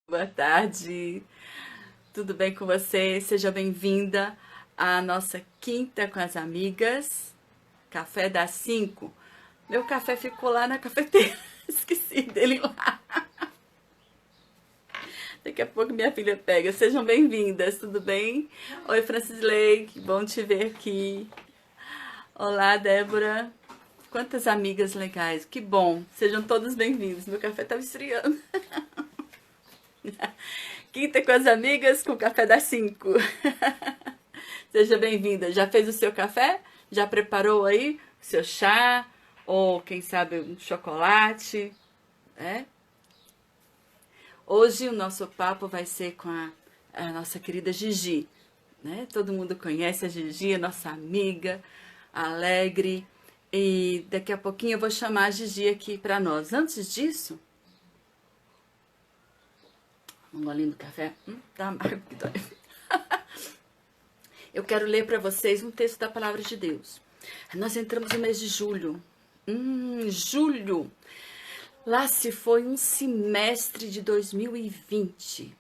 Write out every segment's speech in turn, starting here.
Boa tarde, tudo bem com você? Seja bem-vinda à nossa quinta com as amigas, Café das 5. Meu café ficou lá na cafeteira, esqueci dele lá. Daqui a pouco minha filha pega. Sejam bem-vindas, tudo bem? Oi, Francisley, que bom te ver aqui. Olá, Débora. Quantas amigas legais, que bom. Sejam todos bem-vindos. Meu café estava esfriando. Quinta com as amigas, com o café das 5. Seja bem-vinda. Já fez o seu café? Já preparou aí o seu chá? Ou, quem sabe, um chocolate? É? Hoje o nosso papo vai ser com a nossa querida Gigi. Né? Todo mundo conhece a Gigi, a nossa amiga, alegre. E daqui a pouquinho eu vou chamar a Gigi aqui para nós. Antes disso, um golinho do café. Tá amargo que dói. Eu quero ler para vocês um texto da Palavra de Deus. Nós entramos no mês de julho. Julho. Lá se foi um semestre de 2020.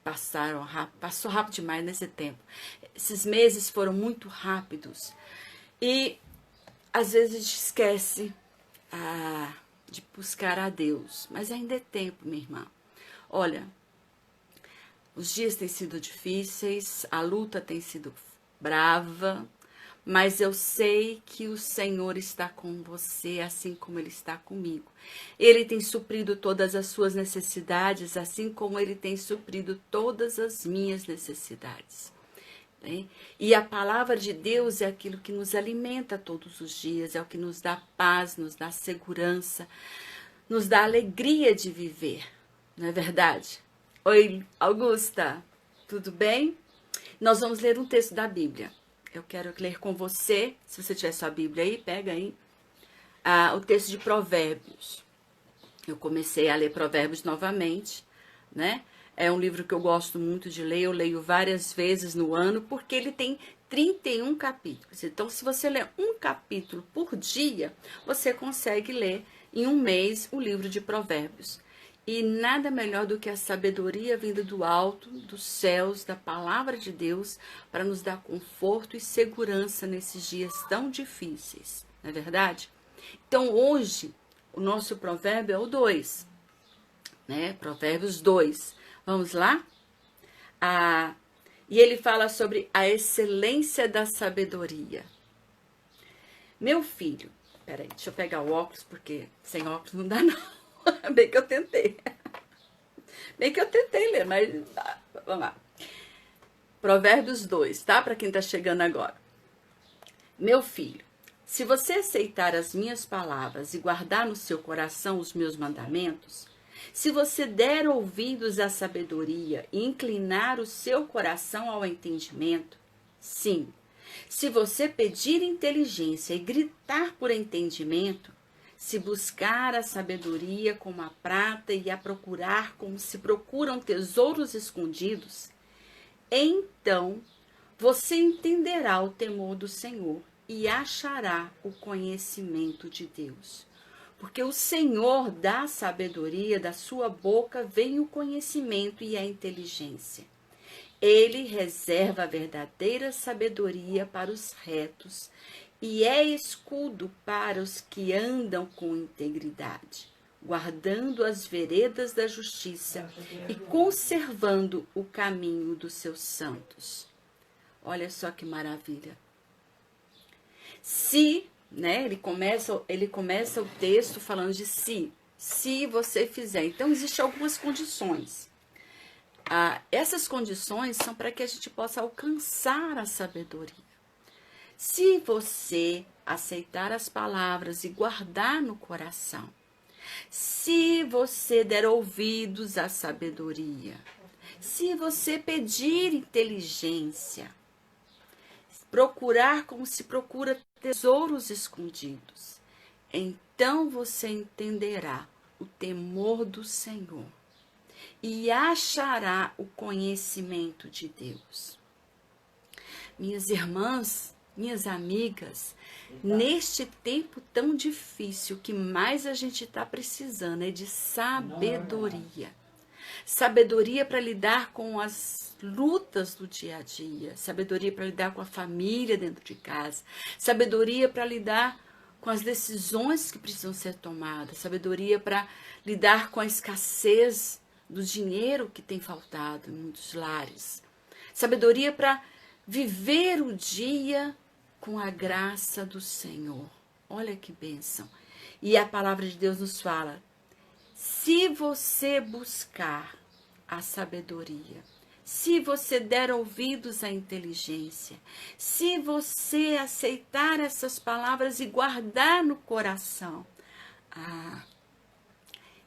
Passou rápido demais nesse tempo. Esses meses foram muito rápidos. E às vezes a gente esquece de buscar a Deus. Mas ainda é tempo, minha irmã. Olha, os dias têm sido difíceis, a luta tem sido brava, mas eu sei que o Senhor está com você, assim como Ele está comigo. Ele tem suprido todas as suas necessidades, assim como Ele tem suprido todas as minhas necessidades. Né? E a palavra de Deus é aquilo que nos alimenta todos os dias, é o que nos dá paz, nos dá segurança, nos dá alegria de viver, não é verdade? Oi, Augusta, tudo bem? Nós vamos ler um texto da Bíblia. Eu quero ler com você, se você tiver sua Bíblia aí, pega aí, o texto de Provérbios. Eu comecei a ler Provérbios novamente, né? É um livro que eu gosto muito de ler, eu leio várias vezes no ano, porque ele tem 31 capítulos. Então, se você ler um capítulo por dia, você consegue ler em um mês o livro de Provérbios. E nada melhor do que a sabedoria vinda do alto, dos céus, da palavra de Deus, para nos dar conforto e segurança nesses dias tão difíceis, não é verdade? Então, hoje, o nosso provérbio é o 2, né? Provérbios 2. Vamos lá? E ele fala sobre a excelência da sabedoria. Meu filho, peraí, deixa eu pegar o óculos, porque sem óculos não dá não. Bem que eu tentei. Bem que eu tentei ler, mas vamos lá. Provérbios 2, tá? Para quem tá chegando agora. Meu filho, se você aceitar as minhas palavras e guardar no seu coração os meus mandamentos, se você der ouvidos à sabedoria e inclinar o seu coração ao entendimento, sim, se você pedir inteligência e gritar por entendimento, se buscar a sabedoria como a prata e a procurar como se procuram tesouros escondidos, então você entenderá o temor do Senhor e achará o conhecimento de Deus. Porque o Senhor dá sabedoria, da sua boca vem o conhecimento e a inteligência. Ele reserva a verdadeira sabedoria para os retos e é escudo para os que andam com integridade, guardando as veredas da justiça e conservando o caminho dos seus santos. Olha só que maravilha. Né, ele começa o texto falando de se você fizer. Então, existem algumas condições. Essas condições são para que a gente possa alcançar a sabedoria. Se você aceitar as palavras e guardar no coração, se você der ouvidos à sabedoria, se você pedir inteligência, procurar como se procura tesouros escondidos, então você entenderá o temor do Senhor e achará o conhecimento de Deus. Minhas irmãs, minhas amigas, neste tempo tão difícil, o que mais a gente está precisando é de sabedoria. sabedoria para lidar com as lutas do dia a dia, sabedoria para lidar com a família dentro de casa, sabedoria para lidar com as decisões que precisam ser tomadas, sabedoria para lidar com a escassez do dinheiro que tem faltado em muitos lares, sabedoria para viver o dia com a graça do Senhor. Olha que bênção. E a palavra de Deus nos fala, se você buscar a sabedoria, se você der ouvidos à inteligência, se você aceitar essas palavras e guardar no coração,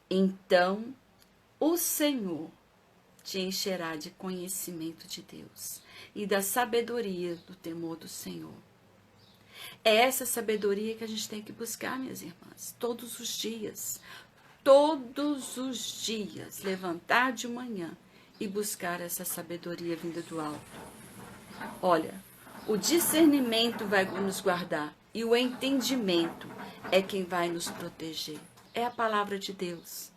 então o Senhor te encherá de conhecimento de Deus e da sabedoria do temor do Senhor. É essa sabedoria que a gente tem que buscar, minhas irmãs, todos os dias. Todos os dias, levantar de manhã e buscar essa sabedoria vinda do alto. Olha, o discernimento vai nos guardar e o entendimento é quem vai nos proteger. É a palavra de Deus.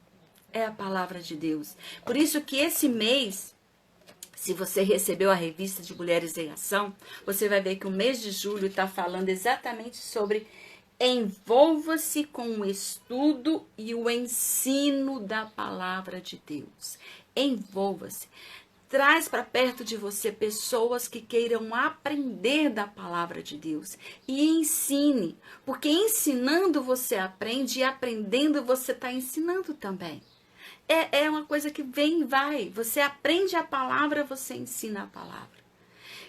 É a palavra de Deus. Por isso que esse mês, se você recebeu a revista de Mulheres em Ação, você vai ver que o mês de julho está falando exatamente sobre envolva-se com o estudo e o ensino da palavra de Deus. Envolva-se. Traz para perto de você pessoas que queiram aprender da palavra de Deus e ensine, porque ensinando você aprende e aprendendo você está ensinando também. É uma coisa que vem e vai. Você aprende a palavra, você ensina a palavra.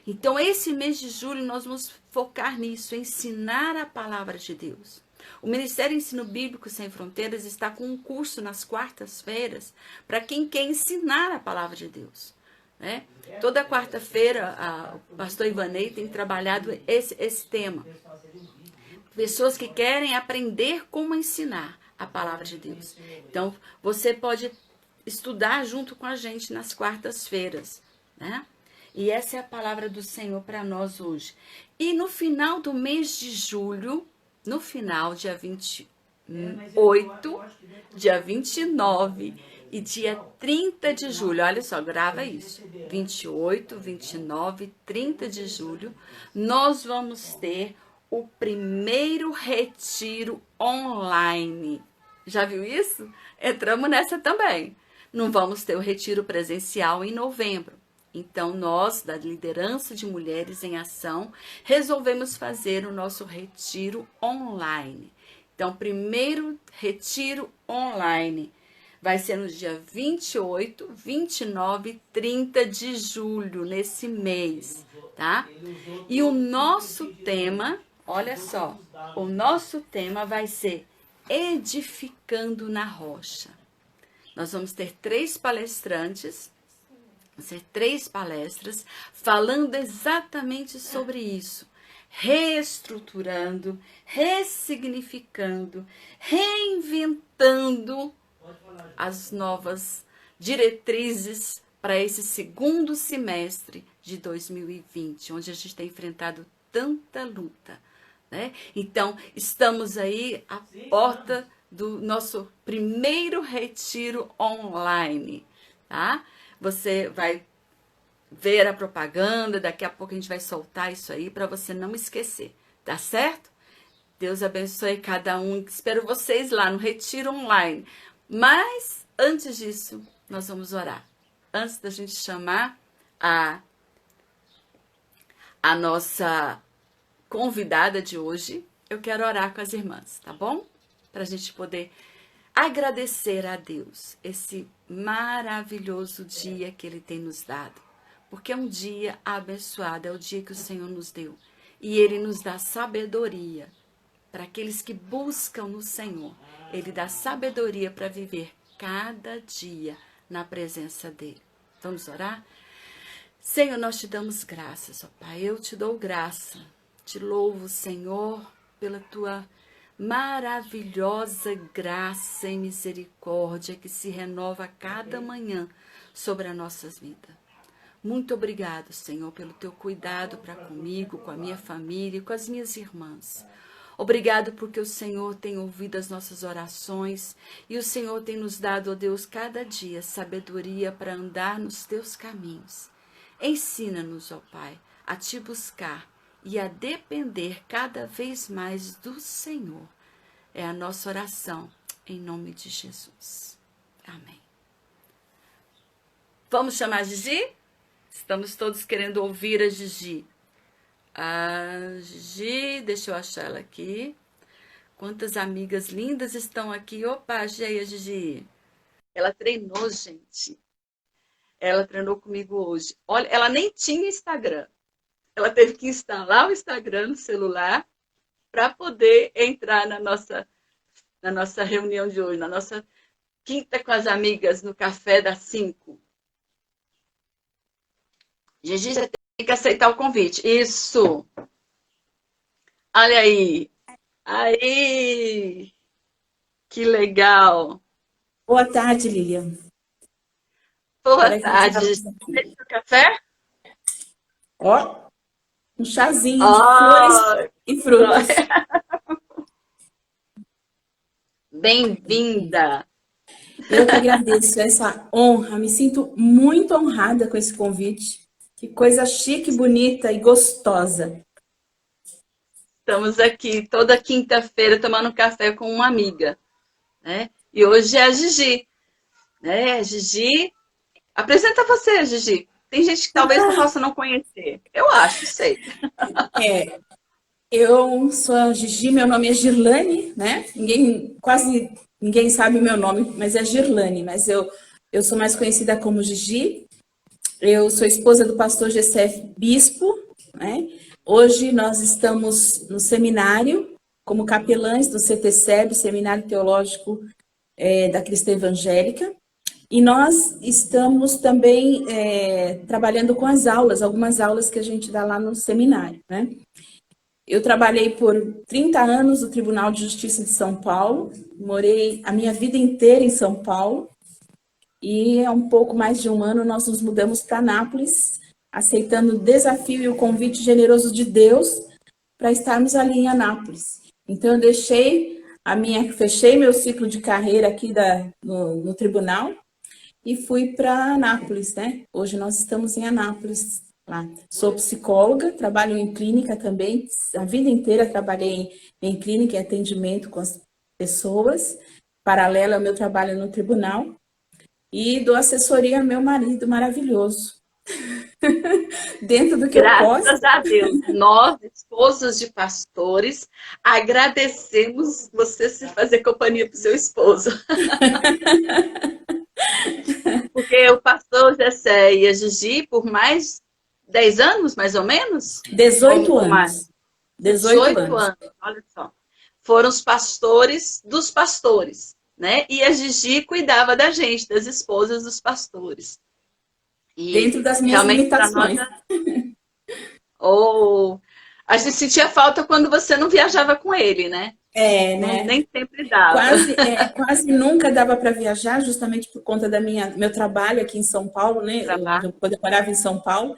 Então, esse mês de julho, nós vamos focar nisso, ensinar a palavra de Deus. O Ministério Ensino Bíblico Sem Fronteiras está com um curso nas quartas-feiras para quem quer ensinar a palavra de Deus. Né? Toda quarta-feira, o pastor Ivanei tem trabalhado esse tema. Pessoas que querem aprender como ensinar a palavra de Deus. Então, você pode estudar junto com a gente nas quartas-feiras, né? E essa é a palavra do Senhor para nós hoje. E no final do mês de julho, no final, dia 28, dia 29 e dia 30 de julho, olha só, grava isso, 28, 29, 30 de julho, nós vamos ter o primeiro retiro online. Já viu isso? Entramos nessa também. Não vamos ter o retiro presencial em novembro. Então, nós, da liderança de Mulheres em Ação, resolvemos fazer o nosso retiro online. Então, primeiro retiro online vai ser no dia 28, 29 e 30 de julho, nesse mês, tá? E o nosso tema, olha só, o nosso tema vai ser Edificando na Rocha. Nós vamos ter 3 palestrantes, vão ser 3 palestras, falando exatamente sobre isso. Reestruturando, ressignificando, reinventando as novas diretrizes para esse segundo semestre de 2020, onde a gente tem enfrentado tanta luta, né? Então, estamos aí à porta do nosso primeiro retiro online, tá? Você vai ver a propaganda, daqui a pouco a gente vai soltar isso aí para você não esquecer, tá certo? Deus abençoe cada um, espero vocês lá no retiro online. Mas, antes disso, nós vamos orar. Antes da gente chamar a nossa convidada de hoje, eu quero orar com as irmãs, tá bom? Para a gente poder agradecer a Deus esse maravilhoso dia que Ele tem nos dado. Porque é um dia abençoado, é o dia que o Senhor nos deu. E Ele nos dá sabedoria para aqueles que buscam no Senhor. Ele dá sabedoria para viver cada dia na presença dEle. Vamos orar? Senhor, nós te damos graças, ó Pai. Eu te dou graça. Te louvo, Senhor, pela tua maravilhosa graça e misericórdia que se renova a cada manhã sobre as nossas vidas. Muito obrigado, Senhor, pelo teu cuidado para comigo, com a minha família e com as minhas irmãs. Obrigado porque o Senhor tem ouvido as nossas orações e o Senhor tem nos dado, ó Deus, cada dia sabedoria para andar nos teus caminhos. Ensina-nos, ó Pai, a te buscar e a depender cada vez mais do Senhor. É a nossa oração, em nome de Jesus. Amém. Vamos chamar a Gigi? Estamos todos querendo ouvir a Gigi. A Gigi, deixa eu achar ela aqui. Quantas amigas lindas estão aqui. Opa, achei a Gigi. Ela treinou, gente. Ela treinou comigo hoje. Olha, ela nem tinha Instagram. Ela teve que instalar o Instagram no celular para poder entrar na nossa reunião de hoje, na nossa quinta com as amigas no café das 5. Gigi, você tem que aceitar o convite. Isso. Olha aí. Aí. Que legal. Boa tarde, Lilian. Boa tarde. Fez o café? Ó, um chazinho de flores e frutas. Bem-vinda. Eu que agradeço essa honra. Me sinto muito honrada com esse convite. Que coisa chique, bonita e gostosa. Estamos aqui toda quinta-feira tomando café com uma amiga, né? E hoje é a Gigi, né? Gigi, apresenta você, Gigi. Tem gente que talvez não possa não conhecer. Eu acho, sei. Eu sou a Gigi, meu nome é Girlane, né? Quase ninguém sabe o meu nome, mas é Girlane. Mas eu sou mais conhecida como Gigi. Eu sou esposa do pastor Gessé Bispo, né? Hoje nós estamos no seminário como capelães do CTCEB, Seminário Teológico da Cristã Evangélica, e nós estamos também trabalhando com as aulas, algumas aulas que a gente dá lá no seminário, né? Eu trabalhei por 30 anos no Tribunal de Justiça de São Paulo, morei a minha vida inteira em São Paulo, e há um pouco mais de um ano nós nos mudamos para Anápolis, aceitando o desafio e o convite generoso de Deus para estarmos ali em Anápolis. Então eu fechei meu ciclo de carreira aqui no tribunal e fui para Anápolis, né? Hoje nós estamos em Anápolis lá. Sou psicóloga, trabalho em clínica também, a vida inteira trabalhei em clínica e atendimento com as pessoas, paralelo ao meu trabalho no tribunal. E dou assessoria ao meu marido maravilhoso. Dentro do que eu posso. Graças a Deus, nós, esposas de pastores, agradecemos você se fazer companhia para o seu esposo. Porque o pastor Gessé e a Gigi, por mais 10 anos, mais ou menos? 18 anos. Mais? 18 anos, olha só. Foram os pastores dos pastores. Né? E a Gigi cuidava da gente, das esposas dos pastores. E dentro das minhas limitações. A gente sentia falta quando você não viajava com ele, né? Né? Nem sempre dava. Quase nunca dava para viajar, justamente por conta do meu trabalho aqui em São Paulo, né? Quando eu morava em São Paulo.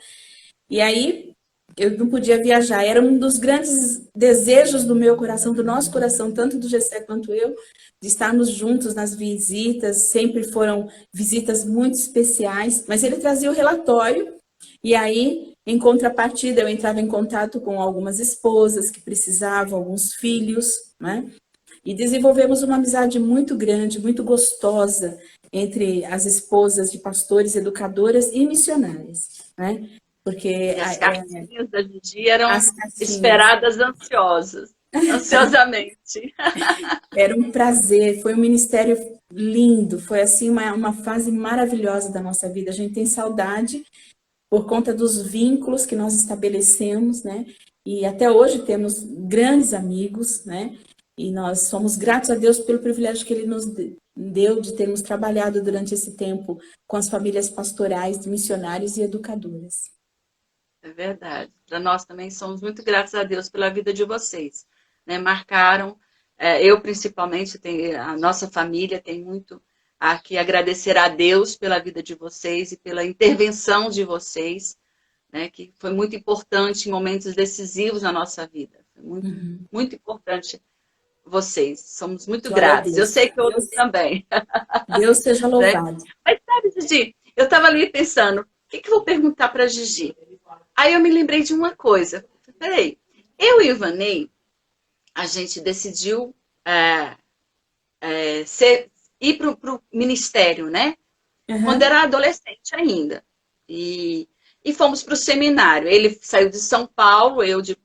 E aí eu não podia viajar. Era um dos grandes desejos do meu coração, do nosso coração, tanto do Gessé quanto eu, de estarmos juntos nas visitas. Sempre foram visitas muito especiais, mas ele trazia o relatório e aí, em contrapartida, eu entrava em contato com algumas esposas que precisavam, alguns filhos, né? E desenvolvemos uma amizade muito grande, muito gostosa entre as esposas de pastores, educadoras e missionárias, né? Porque e as cartinhas da Gigi eram esperadas ansiosamente. Era um prazer, foi um ministério lindo, foi assim uma fase maravilhosa da nossa vida. A gente tem saudade por conta dos vínculos que nós estabelecemos, né? E até hoje temos grandes amigos, né? E nós somos gratos a Deus pelo privilégio que Ele nos deu de termos trabalhado durante esse tempo com as famílias pastorais, de missionários e educadoras. É verdade. Para nós também somos muito gratos a Deus pela vida de vocês. Né? Marcaram, eu principalmente, a nossa família tem muito a que agradecer a Deus pela vida de vocês e pela intervenção de vocês, né? Que foi muito importante em momentos decisivos na nossa vida. Foi muito, muito importante vocês. Somos muito Glória a gratos. Eu Deus. sei que outros também. Deus seja Né? louvado. Mas sabe, Gigi, eu estava ali pensando, o que, que eu vou perguntar para a Gigi? Aí eu me lembrei de uma coisa. Peraí, eu e o Ivanei, a gente decidiu é, ir para o ministério, né? Quando Uhum. era adolescente ainda. E fomos para o seminário. Ele saiu de São Paulo, eu de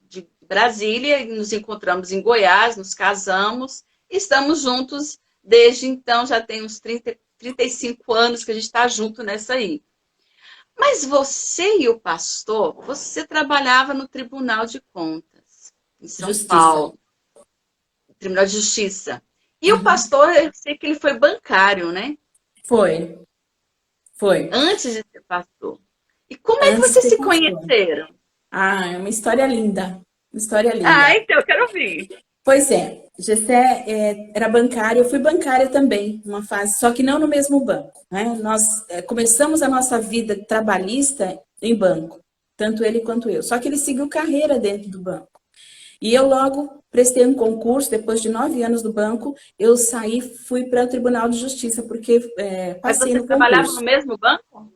Brasília, e nos encontramos em Goiás, nos casamos, e estamos juntos desde então, já tem uns 35 anos que a gente está junto nessa aí. Mas você e o pastor, você trabalhava no Tribunal de Contas, em São Justiça. Paulo, Tribunal de Justiça. E o Uhum. pastor, eu sei que ele foi bancário, né? Foi, foi. Antes de ser pastor. E como é que Antes de vocês ser se pastor. conheceram? Ah, é uma história linda. Uma história Ah, linda. então eu quero ouvir. Pois é, Gessé era bancária, eu fui bancária também, uma fase, só que não no mesmo banco, né? Nós começamos a nossa vida trabalhista em banco, tanto ele quanto eu. Só que ele seguiu carreira dentro do banco. E eu logo prestei um concurso, depois de 9 anos do banco, eu saí, fui para o Tribunal de Justiça, porque Mas passei vocês no trabalhavam no concurso. mesmo banco?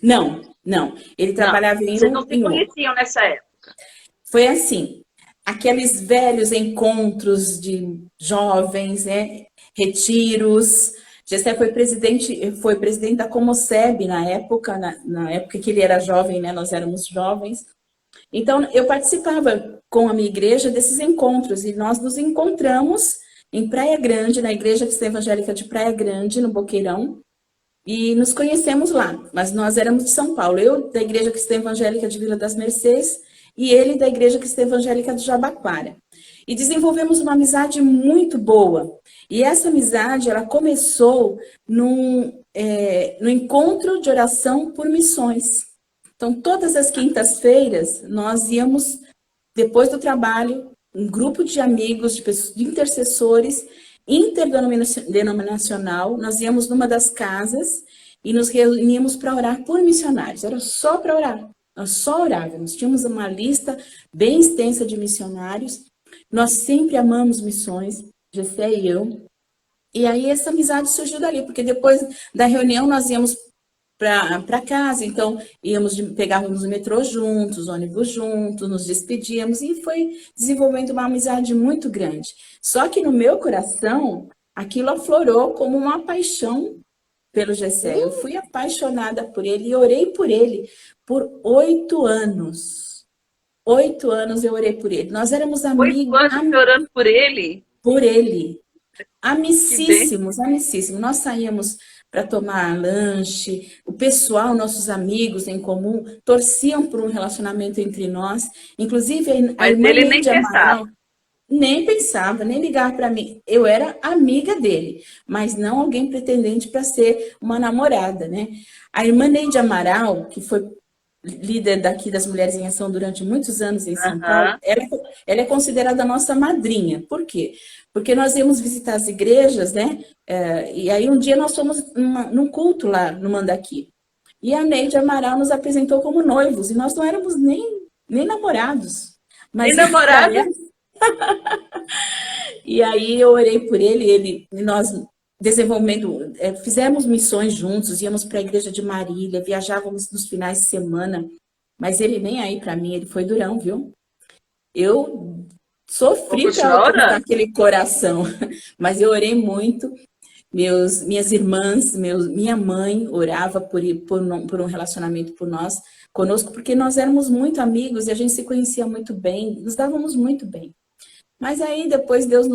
Não, não. Ele Não. trabalhava Vocês não se em outro. conheciam nessa época. Foi assim, aqueles velhos encontros de jovens, né? Retiros. Gessé foi presidente da Comoceb na época, na época que ele era jovem, né? Nós éramos jovens. Então, eu participava com a minha igreja desses encontros e nós nos encontramos em Praia Grande, na Igreja Cristã Evangélica de Praia Grande, no Boqueirão, e nos conhecemos lá. Mas nós éramos de São Paulo, eu da Igreja Cristã Evangélica de Vila das Mercês e ele da Igreja Cristã Evangélica de Jabaquara. E desenvolvemos uma amizade muito boa. E essa amizade, ela começou no encontro de oração por missões. Então, todas as quintas-feiras, nós íamos, depois do trabalho, um grupo de amigos, de pessoas, de intercessores, interdenominacional, nós íamos numa das casas e nos reuníamos para orar por missionários. Era só para orar. Nós só orávamos. Tínhamos uma lista bem extensa de missionários. Nós sempre amamos missões, Jessé e eu. E aí essa amizade surgiu dali, porque depois da reunião nós íamos para casa, então pegávamos o metrô juntos, ônibus juntos, nos despedíamos e foi desenvolvendo uma amizade muito grande. Só que no meu coração, aquilo aflorou como uma paixão pelo Gessé. Eu fui apaixonada por ele e orei por ele por 8 anos. 8 anos eu orei por ele. Nós éramos 8 anos orando por ele. por ele. Que bem. Amicíssimos, amicíssimos. Nós saíamos para tomar lanche, o pessoal, nossos amigos em comum, torciam por um relacionamento entre nós. Inclusive, a Mas irmã ele nem Neide pensava. Amaral nem pensava, nem ligava para mim. Eu era amiga dele, mas não alguém pretendente para ser uma namorada, né? A irmã Neide Amaral, que foi líder daqui das Mulheres em Ação durante muitos anos em São Paulo, Aham. ela é considerada a nossa madrinha. Por quê? Porque nós íamos visitar as igrejas, né? E aí um dia nós fomos num culto lá no Mandaqui. E a Neide Amaral nos apresentou como noivos, e nós não éramos nem namorados. Nem Mas para namorado. ela, e aí eu orei por ele, e nós desenvolvendo, fizemos missões juntos, íamos para a igreja de Marília, viajávamos nos finais de semana, mas ele nem aí para mim, ele foi durão, viu? Eu Vou sofri para continuar alcançar orando. aquele coração, mas eu orei muito. Minhas irmãs, minha mãe orava por um relacionamento por nós, conosco, porque nós éramos muito amigos e a gente se conhecia muito bem, nos dávamos muito bem. Mas aí depois Deus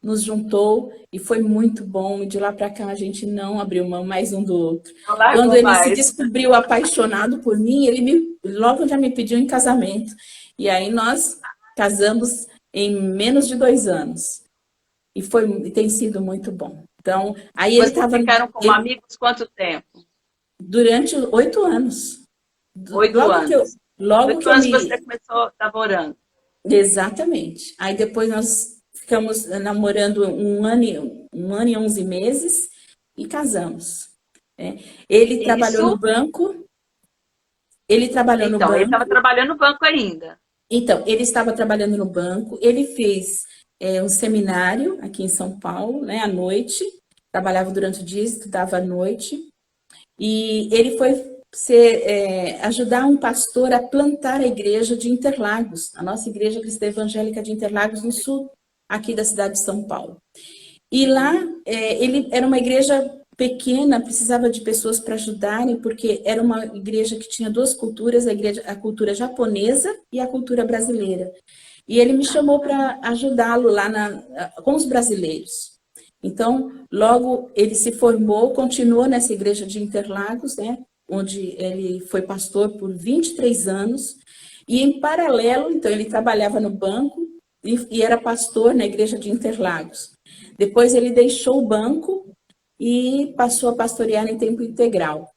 nos juntou e foi muito bom. E de lá para cá a gente não abriu mão mais um do outro. Não Quando largou ele se mais. descobriu apaixonado por mim, logo já me pediu em casamento. E aí nós casamos em menos de 2 anos. E tem sido muito bom. Então, aí ele Vocês estava ficaram como amigos quanto tempo? durante 8 anos. oito Logo que eu, anos. logo Oito que eu anos você me começou, estava orando. Exatamente. Aí depois nós ficamos namorando um ano e 11 meses e casamos. Né? Ele trabalhou no Isso, banco, ele trabalhou no então, ele estava banco, trabalhando no banco ainda. Então, ele estava trabalhando no banco, ele fez um seminário aqui em São Paulo, né, à noite, trabalhava durante o dia, estudava à noite, e ele foi ajudar um pastor a plantar a igreja de Interlagos, a nossa igreja cristã evangélica de Interlagos, no sul aqui da cidade de São Paulo. E lá, ele era uma igreja pequena, precisava de pessoas para ajudarem, porque era uma igreja que tinha duas culturas, a cultura japonesa e a cultura brasileira. E ele me chamou para ajudá-lo lá com os brasileiros. Então, logo ele se formou, continuou nessa igreja de Interlagos, né, onde ele foi pastor por 23 anos, e em paralelo, então, ele trabalhava no banco e era pastor na igreja de Interlagos. Depois ele deixou o banco e passou a pastorear em tempo integral.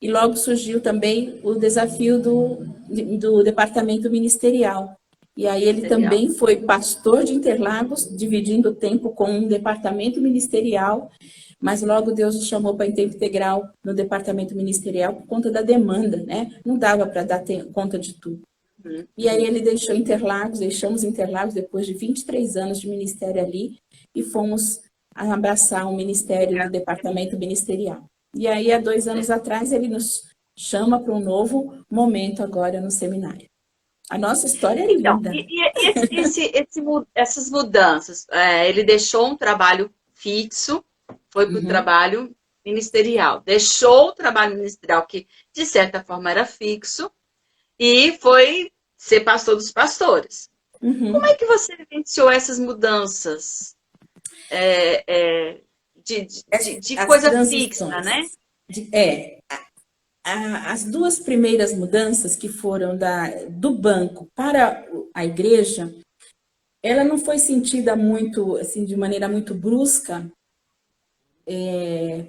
E logo surgiu também o desafio do departamento ministerial. E aí ele também foi pastor de Interlagos, dividindo o tempo com um departamento ministerial, mas logo Deus o chamou para em tempo integral no departamento ministerial por conta da demanda, né? Não dava para dar conta de tudo. E aí ele deixou Interlagos, deixamos Interlagos depois de 23 anos de ministério ali e fomos abraçar o ministério do departamento ministerial. E aí, há 2 anos atrás, ele nos chama para um novo momento agora no seminário. A nossa história é Então, linda. essas mudanças, ele deixou um trabalho fixo, foi para o trabalho ministerial. Deixou o trabalho ministerial, que de certa forma era fixo, e foi ser pastor dos pastores. Como é que você vivenciou essas mudanças de coisa fixa, né? As duas primeiras mudanças que foram do banco para a igreja, ela não foi sentida muito, assim, de maneira muito brusca,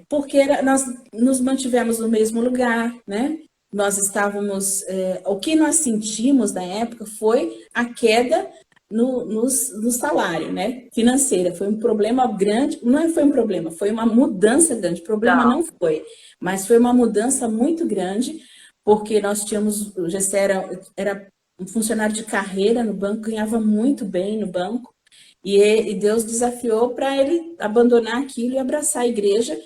porque nós nos mantivemos no mesmo lugar, né? Nós estávamos, o que nós sentimos na época foi a queda no salário, né? Financeira. Foi um problema grande, não foi um problema, foi uma mudança grande. Problema não foi, mas foi uma mudança muito grande, porque nós tínhamos, o Gessé era um funcionário de carreira no banco, ganhava muito bem no banco, e Deus desafiou para ele abandonar aquilo e abraçar a igreja,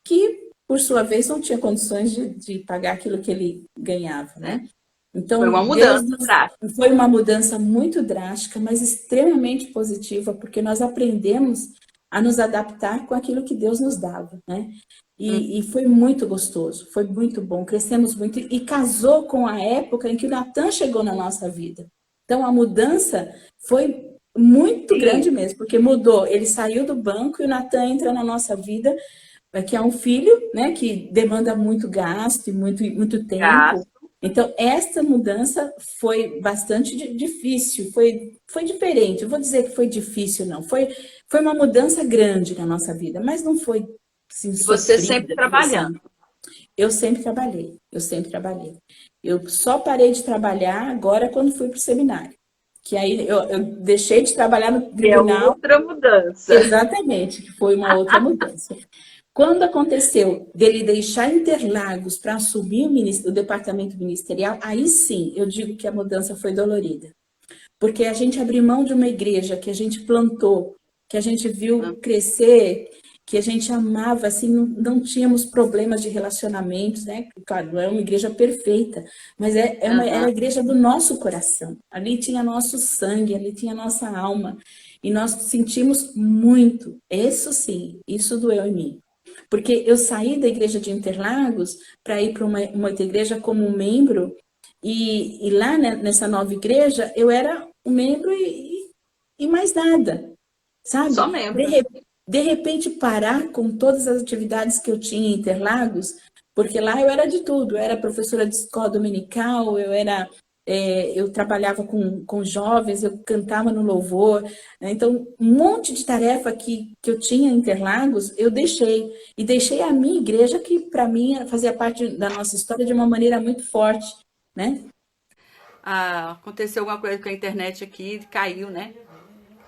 que, por sua vez, não tinha condições de pagar aquilo que ele ganhava, né? Então, foi uma mudança drástica. Foi uma mudança muito drástica, mas extremamente positiva, porque nós aprendemos a nos adaptar com aquilo que Deus nos dava, né? E foi muito gostoso, foi muito bom, crescemos muito e casou com a época em que o Natan chegou na nossa vida. Então, a mudança foi muito grande mesmo, porque mudou. Ele saiu do banco e o Natan entra na nossa vida, que é um filho, né, que demanda muito gasto e muito tempo. Então, essa mudança foi bastante difícil, foi diferente. Eu vou dizer que foi difícil, não. Foi uma mudança grande na nossa vida, mas não foi assim, e você sempre trabalhando. Eu sempre trabalhei, eu sempre trabalhei. Eu só parei de trabalhar agora quando fui para o seminário. Que aí eu deixei de trabalhar no tribunal. É outra mudança. Exatamente, que foi uma outra mudança. Quando aconteceu dele deixar Interlagos para assumir o departamento ministerial, aí sim eu digo que a mudança foi dolorida. Porque a gente abriu mão de uma igreja que a gente plantou, que a gente viu crescer, que a gente amava, assim, não tínhamos problemas de relacionamentos, né? Claro, não é uma igreja perfeita, mas é a igreja do nosso coração. Ali tinha nosso sangue, ali tinha nossa alma. E nós sentimos muito. Isso sim, isso doeu em mim. Porque eu saí da igreja de Interlagos para ir para uma outra igreja como membro, e lá, né, nessa nova igreja eu era um membro e mais nada, sabe? Só membro. De repente parar com todas as atividades que eu tinha em Interlagos, porque lá eu era de tudo, eu era professora de escola dominical, eu trabalhava com jovens, eu cantava no louvor, né? Então, um monte de tarefa que eu tinha em Interlagos, eu deixei. E deixei a minha igreja, que para mim fazia parte da nossa história de uma maneira muito forte, né? Aconteceu alguma coisa com a internet aqui, caiu, né?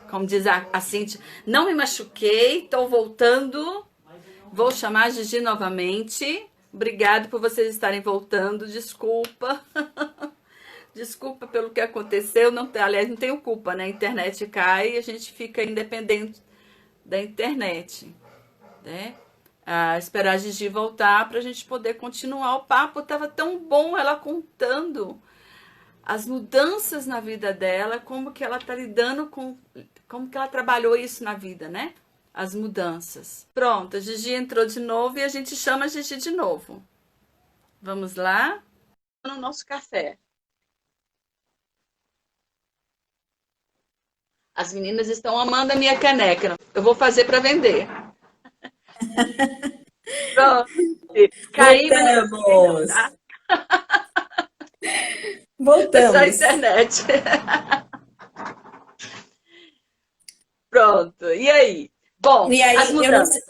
Como diz a Cíntia, não me machuquei, estou voltando, vou chamar a Gigi novamente. Obrigado por vocês estarem voltando, desculpa. Desculpa pelo que aconteceu, não, aliás, não tenho culpa, né? A internet cai e a gente fica independente da internet, né? Esperar a Gigi voltar para a gente poder continuar o papo. Tava tão bom ela contando as mudanças na vida dela, como que ela tá lidando com, como que ela trabalhou isso na vida, né? As mudanças. Pronto, a Gigi entrou de novo e a gente chama a Gigi de novo. Vamos lá? No nosso café. As meninas estão amando a minha caneca. Eu vou fazer para vender. Pronto. Caí, mas Voltamos. tá? É só a Voltamos. internet. Pronto. E aí? Bom, E as aí, mudanças.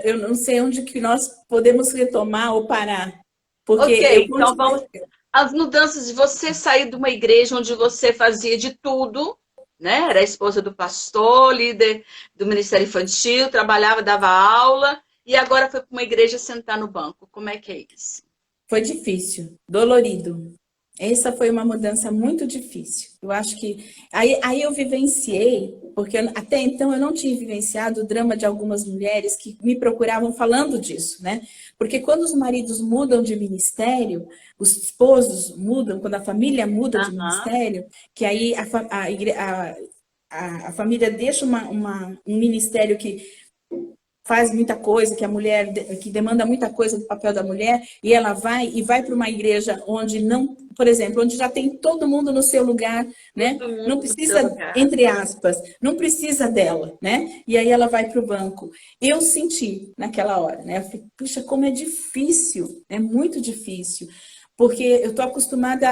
eu não sei onde que nós podemos retomar ou parar. Porque Ok, eu então vamos. continuo. As mudanças de você sair de uma igreja onde você fazia de tudo, né? Era a esposa do pastor, líder do Ministério Infantil, trabalhava, dava aula, e agora foi para uma igreja sentar no banco. Como é que é isso? Foi difícil, dolorido. Essa foi uma mudança muito difícil. Eu acho que aí eu vivenciei, porque até então eu não tinha vivenciado o drama de algumas mulheres que me procuravam falando disso, né? Porque quando os maridos mudam de ministério, os esposos mudam, quando a família muda de Aham. ministério, que aí a família deixa um ministério que faz muita coisa, que a mulher, que demanda muita coisa do papel da mulher, e ela vai para uma igreja onde não, por exemplo, onde já tem todo mundo no seu lugar, né? Todo Não mundo no seu precisa, lugar. entre aspas, não precisa dela, né? E aí ela vai para o banco. Eu senti naquela hora, né? Eu falei, puxa, como é difícil, é muito difícil. Porque eu estou acostumada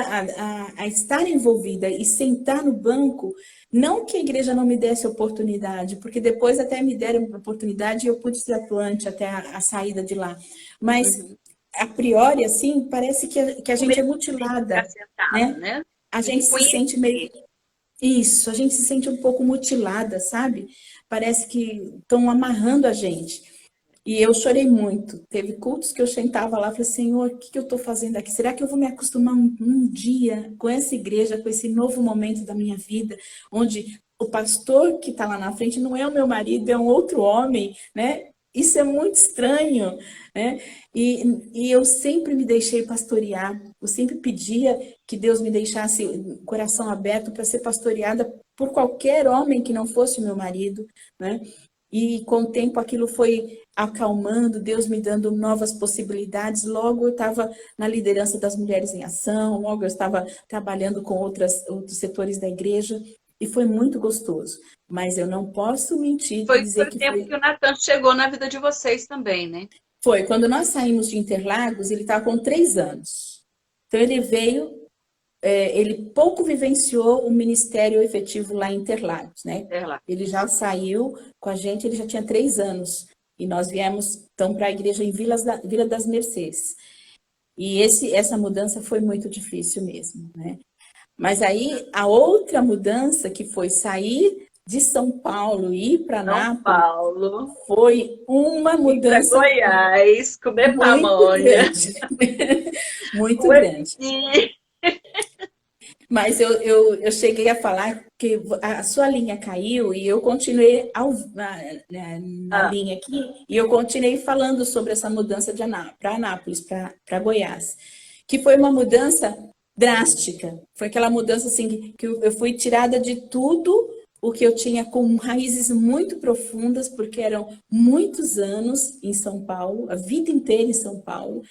a estar envolvida e sentar no banco. Não que a igreja não me desse oportunidade, porque depois até me deram oportunidade e eu pude ser atuante até a saída de lá. Mas, Uhum. a priori, assim, parece que a Com gente é medo de ficar mutilada, sentada, né? né? A Tem gente que se sente meio... conhecer. Isso, a gente se sente um pouco mutilada, sabe? Parece que estão amarrando a gente. E eu chorei muito. Teve cultos que eu sentava lá e falei, Senhor, o que que eu estou fazendo aqui? Será que eu vou me acostumar um dia com essa igreja, com esse novo momento da minha vida, onde o pastor que está lá na frente não é o meu marido, é um outro homem, né? Isso é muito estranho, né? E eu sempre me deixei pastorear, eu sempre pedia que Deus me deixasse o coração aberto para ser pastoreada por qualquer homem que não fosse o meu marido, né? E com o tempo aquilo foi acalmando, Deus me dando novas possibilidades. Logo eu estava na liderança das Mulheres em Ação, logo eu estava trabalhando com outros setores da igreja e foi muito gostoso. Mas eu não posso mentir e Foi dizer o que tempo foi. que o Natan chegou na vida de vocês também, né? Foi quando nós saímos de Interlagos, ele estava com 3 anos. Então ele veio, ele pouco vivenciou o ministério efetivo lá em Interlagos, né? É lá. Ele já saiu com a gente, ele já tinha 3 anos. E nós viemos, então, para a igreja em Vila das Mercês. E essa mudança foi muito difícil mesmo, né? Mas aí, a outra mudança, que foi sair de São Paulo e ir para São Nápoles, Paulo, foi uma ir para mudança Goiás, comer muito pamonha, grande. Muito comer grande. piqui. Mas eu cheguei a falar que a sua linha caiu e eu continuei na Ah, linha aqui e eu continuei falando sobre essa mudança para Anápolis, para Goiás, que foi uma mudança drástica. Foi aquela mudança assim que eu fui tirada de tudo o que eu tinha com raízes muito profundas, porque eram muitos anos em São Paulo, a vida inteira em São Paulo,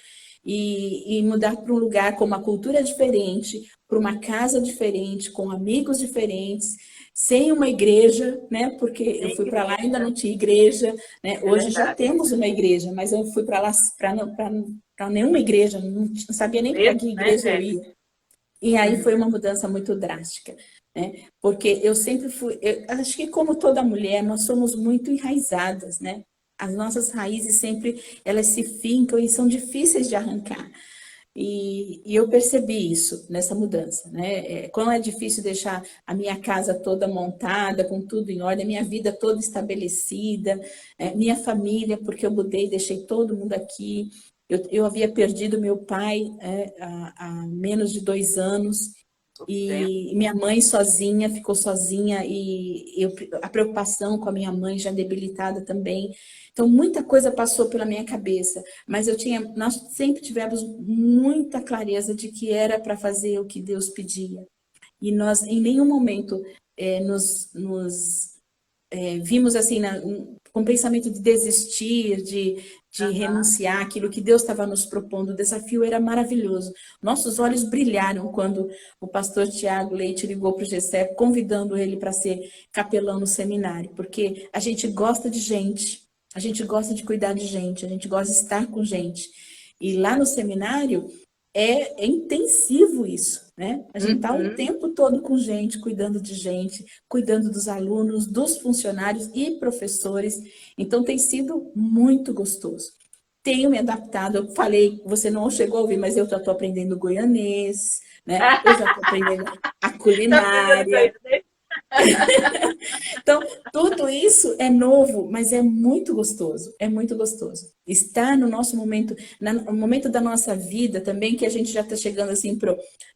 e mudar para um lugar com uma cultura diferente, para uma casa diferente, com amigos diferentes, sem uma igreja, né? Porque eu sem fui para lá e ainda igreja, não tinha igreja, né? é Hoje já verdade. temos uma igreja, mas eu fui para lá para nenhuma igreja, não sabia nem para Medo, que né? igreja eu ia. E aí foi uma mudança muito drástica, né? Porque eu sempre fui, eu acho que como toda mulher, nós somos muito enraizadas, né? As nossas raízes sempre, elas se fincam e são difíceis de arrancar. E eu percebi isso nessa mudança, né? Quando é difícil deixar a minha casa toda montada, com tudo em ordem, a minha vida toda estabelecida, minha família, porque eu mudei, deixei todo mundo aqui. Eu havia perdido meu pai há menos de 2 anos, e minha mãe sozinha, ficou sozinha, e a preocupação com a minha mãe já debilitada também. Então, muita coisa passou pela minha cabeça, mas nós sempre tivemos muita clareza de que era para fazer o que Deus pedia. E nós, em nenhum momento, vimos assim, com o pensamento de desistir, de renunciar àquilo que Deus estava nos propondo. O desafio era maravilhoso. Nossos olhos brilharam quando o pastor Tiago Leite ligou para o Gessé, convidando ele para ser capelão no seminário, porque a gente gosta de gente, a gente gosta de cuidar de gente, a gente gosta de estar com gente. E lá no seminário é intensivo isso, né? A gente está o tempo todo com gente, cuidando dos alunos, dos funcionários e professores. Então, tem sido muito gostoso. Tenho me adaptado, eu falei, você não chegou a ouvir, mas eu já estou aprendendo goianês, né? Eu já estou aprendendo a culinária. Então, tudo isso é novo, mas é muito gostoso, é muito gostoso. Está no nosso momento, no momento da nossa vida também, que a gente já está chegando assim,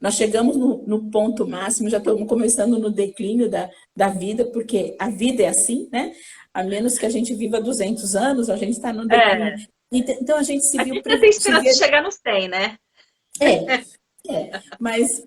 nós chegamos no ponto máximo, já estamos começando no declínio da vida, porque a vida é assim, né? A menos que a gente viva 200 anos, a gente está no declínio. Então, a gente se viu... A gente tem esperança de chegar nos 100, né? Mas...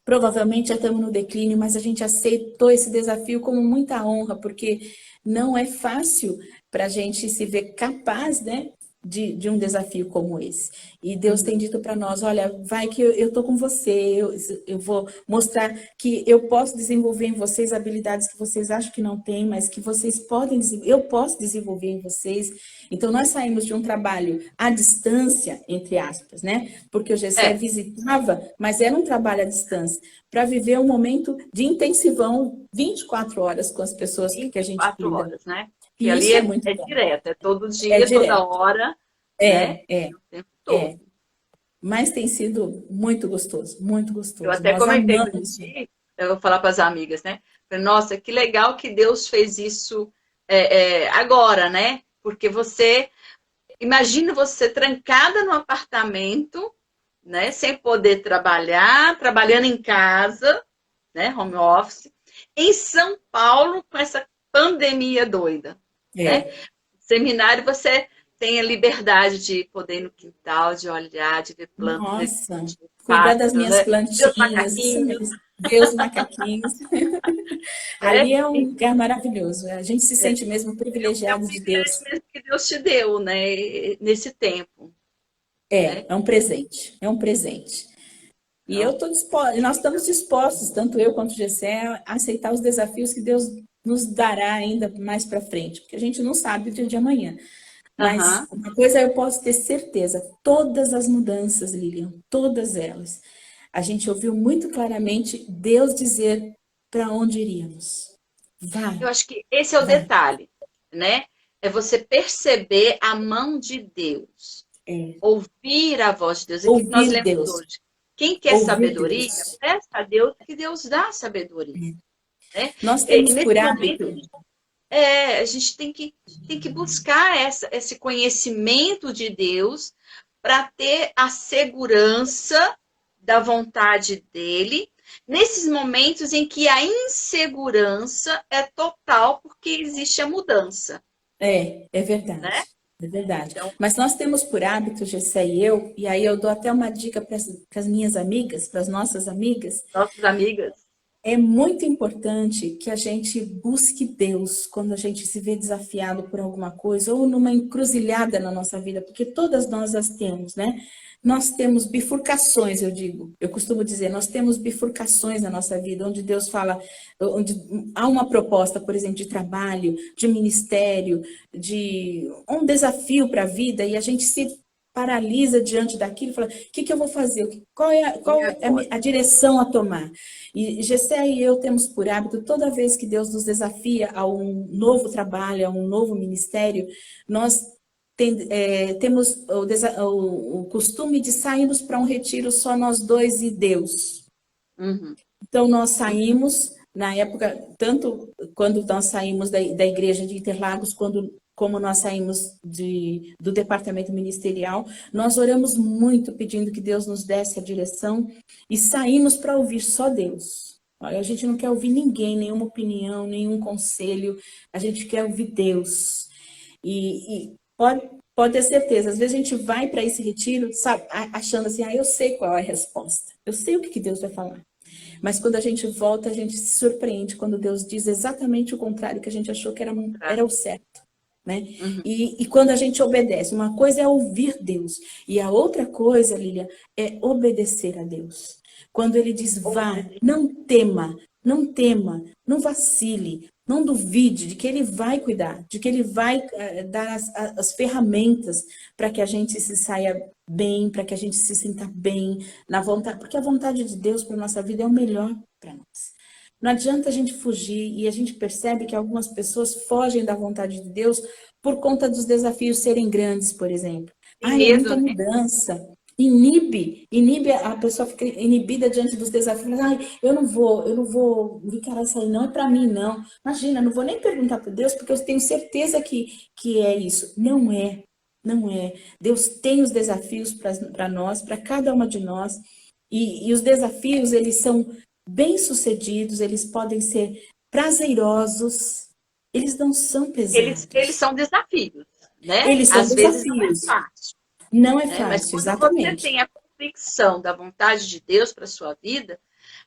provavelmente já estamos no declínio, mas a gente aceitou esse desafio como muita honra, porque não é fácil para a gente se ver capaz, né, de um desafio como esse. E Deus tem dito para nós, olha, vai que eu estou com você, eu vou mostrar que eu posso desenvolver em vocês habilidades que vocês acham que não têm, mas que vocês podem, eu posso desenvolver em vocês. Então, nós saímos de um trabalho à distância, entre aspas, né? Porque o Gessé visitava, mas era um trabalho à distância, para viver um momento de intensivão 24 horas com as pessoas que a gente cuida. 24 horas, né? E e ali isso é muito bom. direto, é todo dia, toda hora, né? O tempo todo. Mas tem sido muito gostoso, muito gostoso. Eu até comentei com você, eu vou falar para as amigas, né? Falei, nossa, que legal que Deus fez isso agora, né? Porque imagina você trancada no apartamento, né? Sem poder trabalhar, trabalhando em casa, né? Home office, em São Paulo, com essa pandemia doida. Né? Seminário, você tem a liberdade de poder ir no quintal, de olhar, de ver plantas. Nossa, cuidar das minhas plantinhas, ver os macaquinhos. Ali é um lugar maravilhoso. A gente se sente mesmo privilegiado de Deus. É mesmo que Deus te deu, né? Nesse tempo. É um presente, é um presente. E nós estamos dispostos, tanto eu quanto o Gessé, a aceitar os desafios que Deus nos dará ainda mais para frente, porque a gente não sabe o dia de amanhã. Mas uma coisa eu posso ter certeza, todas as mudanças, Lilian, todas elas, a gente ouviu muito claramente Deus dizer para onde iríamos. Vai. Eu acho que esse é o detalhe, né? É você perceber a mão de Deus. Ouvir a voz de Deus. Ouvir nós lemos Deus. Hoje. Quem quer sabedoria, peça a Deus que Deus dá sabedoria. Né? Nós temos por hábito... a gente tem que buscar esse conhecimento de Deus para ter a segurança da vontade dele, nesses momentos em que a insegurança é total, porque existe a mudança. É verdade. Né? É verdade. Então, mas nós temos por hábito, Gessé e eu, e aí eu dou até uma dica para as minhas amigas, para as nossas amigas. Nossas amigas. É muito importante que a gente busque Deus quando a gente se vê desafiado por alguma coisa ou numa encruzilhada na nossa vida, porque todas nós as temos, né? Nós temos bifurcações, eu costumo dizer, nós temos bifurcações na nossa vida, onde Deus fala, onde há uma proposta, por exemplo, de trabalho, de ministério, de um desafio para a vida, e a gente se paralisa diante daquilo e fala, o que eu vou fazer? Qual é a direção a tomar? E Gessé e eu temos por hábito, toda vez que Deus nos desafia a um novo trabalho, a um novo ministério, nós temos o costume de sairmos para um retiro só nós dois e Deus. Então, nós saímos, na época, tanto quando nós saímos da igreja de Interlagos, quando como nós saímos do departamento ministerial, nós oramos muito pedindo que Deus nos desse a direção e saímos para ouvir só Deus. Olha, a gente não quer ouvir ninguém, nenhuma opinião, nenhum conselho, a gente quer ouvir Deus. E pode ter certeza, às vezes a gente vai para esse retiro, sabe, achando assim, eu sei qual é a resposta, eu sei o que Deus vai falar. Mas quando a gente volta, a gente se surpreende quando Deus diz exatamente o contrário que a gente achou que era o certo. Né? Uhum. E quando a gente obedece, uma coisa é ouvir Deus, e a outra coisa, Lília, é obedecer a Deus. Quando ele diz, vá, não tema, não vacile, não duvide de que ele vai cuidar, de que ele vai dar as ferramentas para que a gente se saia bem, para que a gente se sinta bem na vontade, porque a vontade de Deus para a nossa vida é o melhor para nós. Não adianta a gente fugir, e a gente percebe que algumas pessoas fogem da vontade de Deus por conta dos desafios serem grandes, por exemplo. É muita mudança. Inibe, a pessoa fica inibida diante dos desafios. Eu não vou encarar isso aí, não é para mim, não. Imagina, não vou nem perguntar para Deus, porque eu tenho certeza que é isso. Não é. Deus tem os desafios para nós, para cada uma de nós, e os desafios, eles são bem-sucedidos, eles podem ser prazerosos, eles não são pesados. Eles são desafios, né? Eles são Às desafios. Vezes não é fácil. Não é fácil, mas quando exatamente. você tem a convicção da vontade de Deus para a sua vida,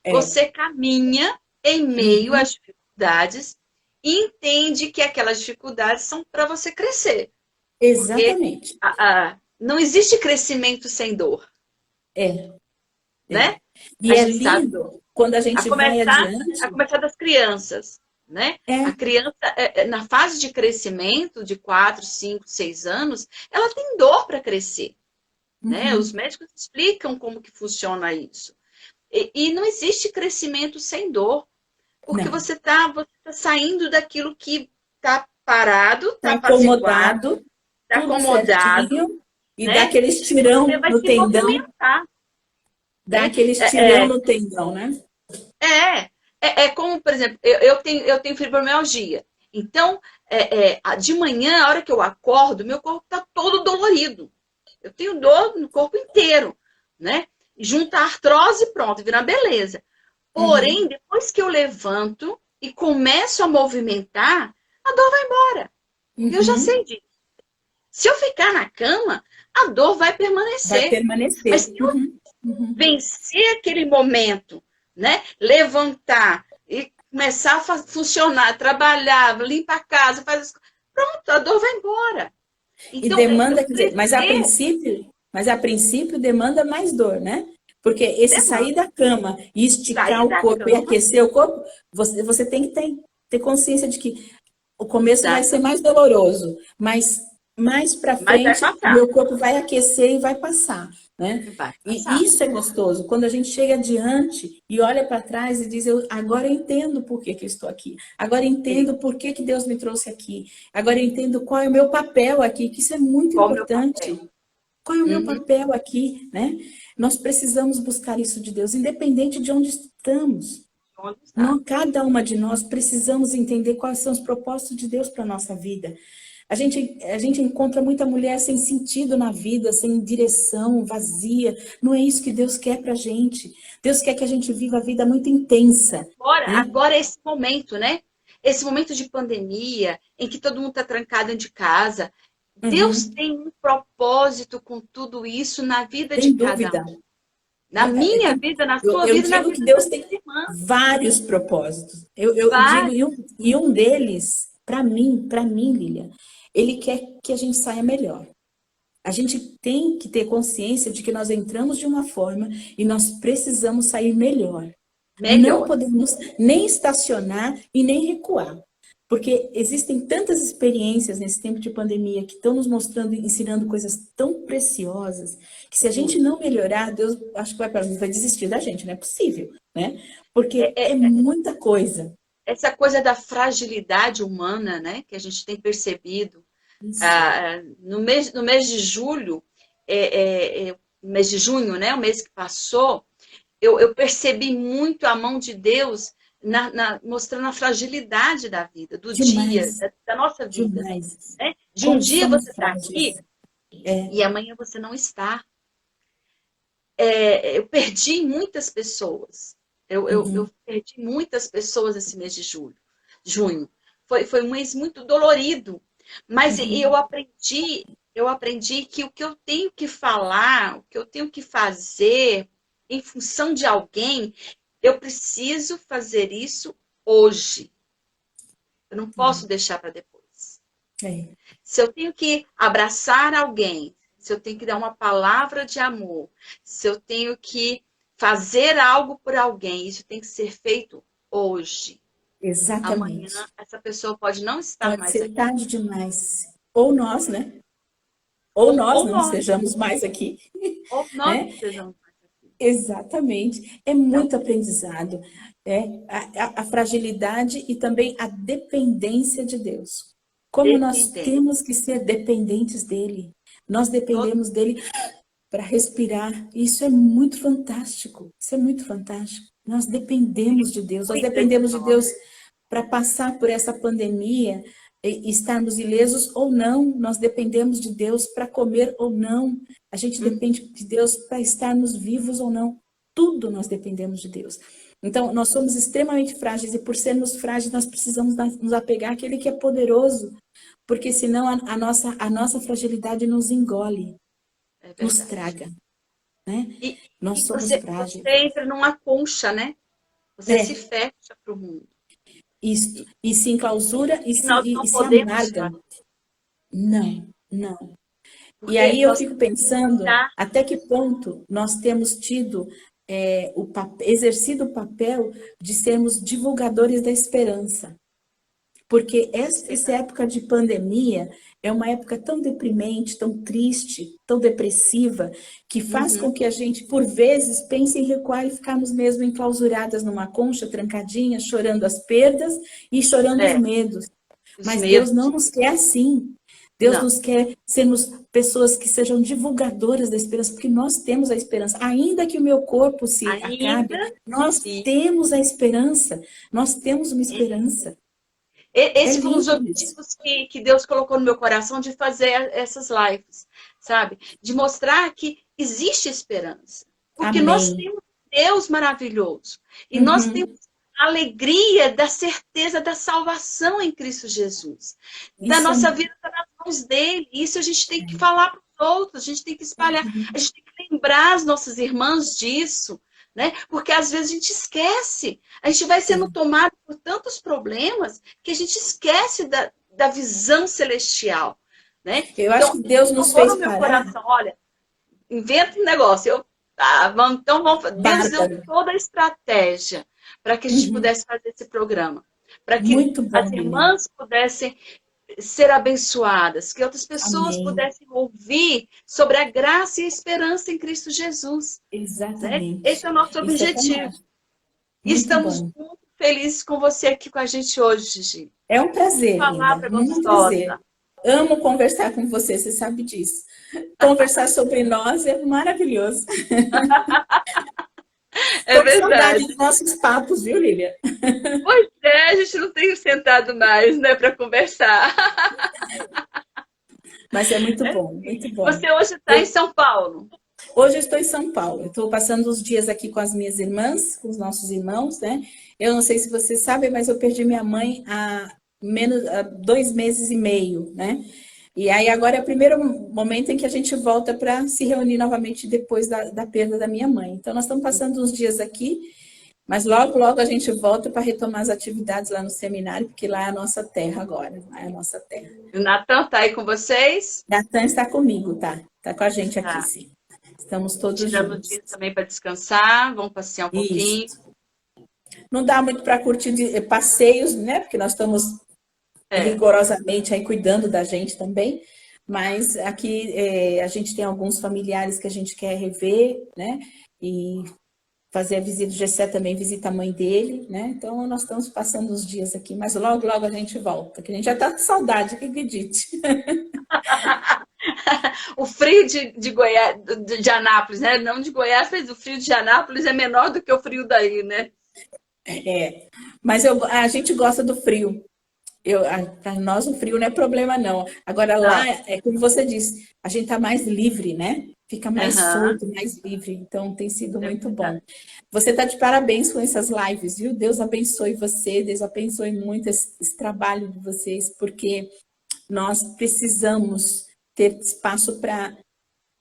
você caminha em meio às dificuldades e entende que aquelas dificuldades são para você crescer. Exatamente. Porque, não existe crescimento sem dor. Né? E é lindo quando a gente vai adiante. A começar das crianças, né? A criança, na fase de crescimento, de 4, 5, 6 anos, ela tem dor para crescer. Né? Os médicos explicam como que funciona isso. E não existe crescimento sem dor. Porque você tá saindo daquilo que está parado, está acomodado, e né? dá aquele estirão no tendão. Dá aquele estirão no tendão, né? É como, por exemplo, eu tenho fibromialgia. Então, de manhã, a hora que eu acordo, meu corpo está todo dolorido. Eu tenho dor no corpo inteiro, né? Junta a artrose, pronto, vira uma beleza. Porém, depois que eu levanto e começo a movimentar, a dor vai embora. Eu já sei disso. Se eu ficar na cama, a dor vai permanecer. Vai permanecer. Mas se eu vencer aquele momento, né? Levantar e começar a funcionar, trabalhar, limpar a casa, pronto, a dor vai embora. Então, e demanda, quer dizer, mas a princípio demanda mais dor, né? Porque esse sair da cama e esticar o corpo e aquecer o corpo, você tem que ter consciência de que o começo vai ser mais doloroso, mas mais para frente o meu corpo vai aquecer e vai passar, né? E isso é gostoso, quando a gente chega adiante e olha para trás e diz, agora eu entendo por que eu estou aqui, agora eu entendo por que Deus me trouxe aqui, agora eu entendo qual é o meu papel aqui, que isso é muito importante. Qual é o meu papel aqui, né? Nós precisamos buscar isso de Deus, independente de onde estamos. Cada uma de nós precisamos entender quais são os propósitos de Deus para a nossa vida. A gente encontra muita mulher sem sentido na vida, sem direção, vazia. Não é isso que Deus quer pra gente. Deus quer que a gente viva a vida muito intensa. Agora é esse momento, né? Esse momento de pandemia, em que todo mundo está trancado dentro de casa. Deus tem um propósito com tudo isso na vida de cada um. Na minha vida, na sua vida, na vida que Deus tem vários propósitos. Eu digo, e um deles, para mim, Lília, Ele quer que a gente saia melhor. A gente tem que ter consciência de que nós entramos de uma forma e nós precisamos sair melhor. Não podemos nem estacionar e nem recuar. Porque existem tantas experiências nesse tempo de pandemia que estão nos mostrando, ensinando coisas tão preciosas, que se a gente não melhorar, Deus acho que vai desistir da gente, não é possível, né? Porque é muita coisa. Essa coisa da fragilidade humana, né, que a gente tem percebido. No mês de julho, mês de junho, né, o mês que passou, eu percebi muito a mão de Deus mostrando a fragilidade da vida, do dia, Demais, da nossa vida. demais. Né? De um Como dia somos você está aqui frágeis. É. e amanhã você não está. Eu perdi muitas pessoas. Eu Uhum, perdi muitas pessoas esse mês de junho. Foi um mês muito dolorido. Mas uhum. eu aprendi que o que eu tenho que falar, o que eu tenho que fazer em função de alguém, eu preciso fazer isso hoje. Eu não posso deixar para depois. É, Se eu tenho que abraçar alguém, se eu tenho que dar uma palavra de amor, se eu tenho que fazer algo por alguém, isso tem que ser feito hoje. Amanhã, exatamente. essa pessoa pode não estar Pode mais ser aqui. tarde demais. Ou nós, né? Ou nós Ou não nós, estejamos mais aqui, ou nós né? não estejamos mais aqui. Exatamente. É Então, muito aprendizado. É, a fragilidade e também a dependência de Deus. Como nós dependente. temos que ser dependentes dele. Nós Todo dependemos dele para respirar. Isso é muito fantástico. Isso é muito fantástico. Nós dependemos de Deus. Nós cuida de dependemos de nós. Deus para passar por essa pandemia e estarmos ilesos ou não. Nós dependemos de Deus para comer ou não. A gente depende de Deus para estarmos vivos ou não. Tudo nós dependemos de Deus. Então, nós somos extremamente frágeis e por sermos frágeis, nós precisamos nos apegar àquele que é poderoso, porque senão a nossa fragilidade nos engole, É nos verdade. traga, né? E, Nós e somos você frágeis. entra numa concha, né? Você se É, fecha para o mundo. isto. E, E se enclausura e e se, nós e, não e se podemos amarga. fazer, Não, não. E porque aí eu nós fico temos que pensando estar. até que ponto nós temos tido exercido o papel de sermos divulgadores da esperança. Porque essa época de pandemia é uma época tão deprimente, tão triste, tão depressiva, que faz com Uhum. que a gente, por vezes, pense em recuar e ficarmos mesmo enclausuradas numa concha, trancadinha, chorando as perdas e chorando os É, medos. os Mas Deus medos. não nos quer assim. Deus Não. nos quer sermos pessoas que sejam divulgadoras da esperança, porque nós temos a esperança. Ainda que o meu corpo se acabe, Ainda nós e temos a esperança. Nós temos uma esperança. É esse foi um dos lindo isso. objetivos que Deus colocou no meu coração de fazer essas lives, sabe? De mostrar que existe esperança. Porque nós Amém. temos Deus maravilhoso. E nós temos Uhum. a alegria da certeza da salvação em Cristo Jesus. Da Isso é nossa vida está nas mãos dele. Isso a gente tem que falar para os outros, a gente tem que espalhar, a gente tem que lembrar as nossas irmãs disso. Né? Porque às vezes a gente esquece, a gente vai sendo tomado por tantos problemas que a gente esquece da visão celestial. Né? Eu acho Então, que Deus nos colocou fez no meu parar. coração, olha, inventa um negócio. Deus deu Bárbaro. toda a estratégia para que a gente Uhum. pudesse fazer esse programa, para que Muito as bom, Lilian. irmãs pudessem ser abençoadas, que outras pessoas Amém. pudessem ouvir sobre a graça e a esperança em Cristo Jesus. Né? Esse Exatamente. é o nosso Isso é objetivo. fantástico. E Muito estamos bom. muito felizes com você aqui com a gente hoje, Gigi. É um Que prazer, linda. palavra Um prazer. gostosa. Amo conversar com você, você sabe disso. Conversar sobre nós é maravilhoso. É Tô com saudade verdade. dos nossos papos, viu, Lilian? Pois é, a gente não tem sentado mais, né, para conversar. Mas é muito bom, muito bom. Você hoje está em Eu, São Paulo. hoje eu estou em São Paulo. Eu estou passando os dias aqui com as minhas irmãs, com os nossos irmãos, né? Eu não sei se vocês sabem, mas eu perdi minha mãe há 2 meses e meio, né? E aí agora é o primeiro momento em que a gente volta para se reunir novamente depois da perda da minha mãe. Então nós estamos passando uns dias aqui, mas logo, logo a gente volta para retomar as atividades lá no seminário, porque lá é a nossa terra agora, lá é a nossa terra. O Natan está aí com vocês? Natan está comigo, tá? Está com a gente aqui, Tá. sim. Estamos todos Tirando juntos. dias também para descansar, vamos passear um Isso. pouquinho. Não dá muito para curtir passeios, né? Porque nós estamos É, rigorosamente aí cuidando da gente também. Mas aqui a gente tem alguns familiares que a gente quer rever, né? E fazer a visita. O Gessé também visita a mãe dele, né? Então nós estamos passando os dias aqui, mas logo, logo a gente volta, que a gente já está com saudade, acredite. o frio de Goiás, de Anápolis, né? Não de Goiás, mas o frio de Anápolis é menor do que o frio daí, né? É, mas a gente gosta do frio. Para nós o frio não é problema, não. Agora lá, Não. é como você disse, a gente está mais livre, né? Fica mais Aham, solto, mais livre. Então tem sido é muito verdade. bom. Você está de parabéns com essas lives, viu? Deus abençoe você, Deus abençoe muito esse trabalho de vocês, porque nós precisamos ter espaço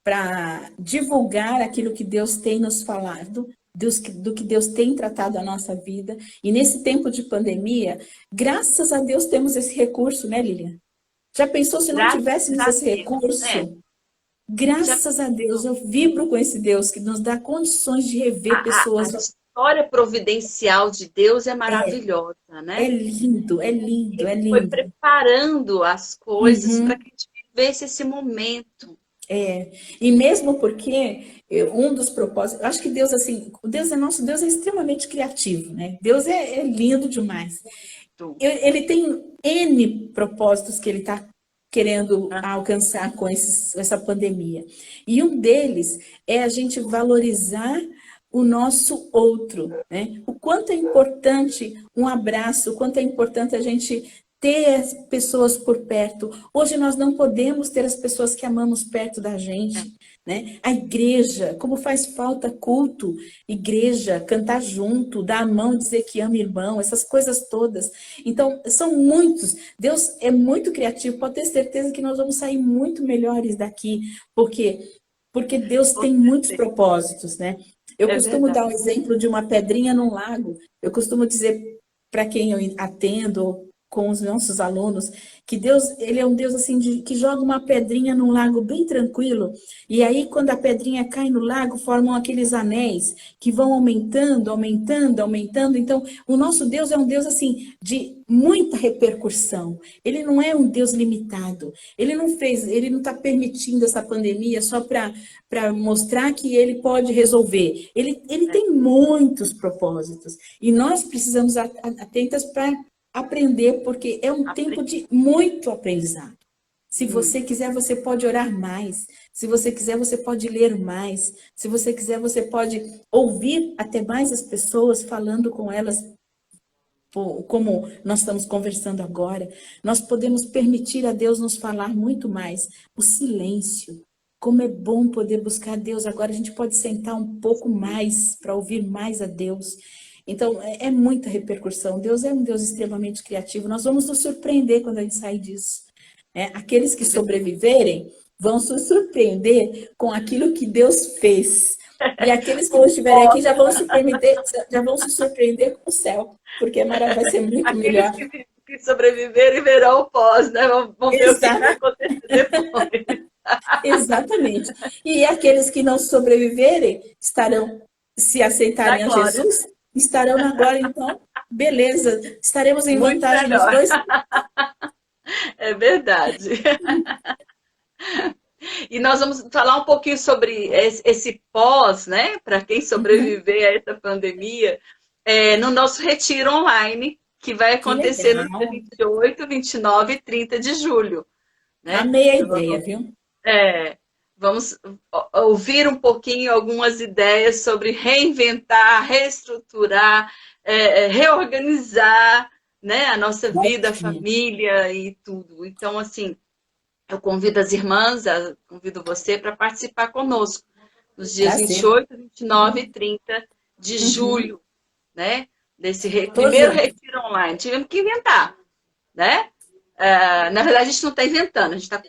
para divulgar aquilo que Deus tem nos falado, do que Deus tem tratado a nossa vida. E nesse tempo de pandemia, graças a Deus temos esse recurso, né, Lilian? Já pensou se não Graças tivéssemos a esse Deus, né? recurso? Já Graças a Deus, eu vibro com esse Deus que nos dá condições de rever a pessoas. história providencial de Deus é É, maravilhosa, é né? lindo, é lindo, é Ele foi lindo. preparando as coisas para Uhum. que a gente vivesse esse momento. E mesmo porque um dos propósitos, eu acho que Deus, assim, o Deus é nosso, Deus é extremamente criativo, né? Deus é lindo demais. Ele tem N propósitos que ele está querendo Né? alcançar com essa pandemia. E um deles é a gente valorizar o nosso outro, né? O quanto é importante um abraço, o quanto é importante a gente ter as pessoas por perto. Hoje nós não podemos ter as pessoas que amamos perto da gente, né? A igreja, como faz falta culto, igreja, cantar junto, dar a mão, dizer que ama irmão, essas coisas todas. Então, são muitos. Deus é muito criativo, pode ter certeza que nós vamos sair muito melhores daqui, porque Deus Com tem muitos certeza. propósitos, né? Eu É costumo verdade. dar o exemplo de uma pedrinha num lago. Eu costumo dizer para quem eu atendo com os nossos alunos que Deus, ele é um Deus assim que joga uma pedrinha num lago bem tranquilo, e aí quando a pedrinha cai no lago, formam aqueles anéis que vão aumentando, aumentando, aumentando. Então, o nosso Deus é um Deus assim de muita repercussão. Ele não é um Deus limitado. Ele não está permitindo essa pandemia só para mostrar que ele pode resolver. Ele É, tem muitos propósitos. E nós precisamos atentas para aprender, porque é um tempo aprendi de muito aprendizado. Se você muito. quiser, você pode orar mais. Se você quiser, você pode ler mais. Se você quiser, você pode ouvir até mais as pessoas falando com elas, como nós estamos conversando agora. Nós podemos permitir a Deus nos falar muito mais. O silêncio. Como é bom poder buscar Deus. Agora a gente pode sentar um pouco mais para ouvir mais a Deus. Então, é muita repercussão. Deus é um Deus extremamente criativo. Nós vamos nos surpreender quando a gente sair disso. Aqueles que É verdade. sobreviverem vão se surpreender com aquilo que Deus fez. E aqueles que não estiverem aqui já vão se surpreender com o céu, porque vai ser muito Aqueles melhor. que sobreviverem verão o pós, né? Vão ver o que vai Exato, acontecer depois. exatamente. E aqueles que não sobreviverem estarão, se Na aceitarem a glória. Jesus, estarão na glória. Então, beleza, estaremos em Muito vantagem nos melhor. dois. É verdade. E nós vamos falar um pouquinho sobre esse pós, né? Para quem Uhum, sobreviver a essa pandemia, no nosso retiro online, que vai que acontecer no dia legal. 28, 29 e 30 de julho, né? Amei a Então, ideia, viu? vamos ouvir um pouquinho algumas ideias sobre reinventar, reestruturar, reorganizar, né, a nossa vida, a Ótimo. família e tudo. Então, assim, eu convido as irmãs, convido você para participar conosco nos dias Prazer. 28, 29 e 30 de Uhum. julho, né? Desse Tô primeiro junto. retiro online. Tivemos que inventar, né? Na verdade, a gente não está inventando, a gente está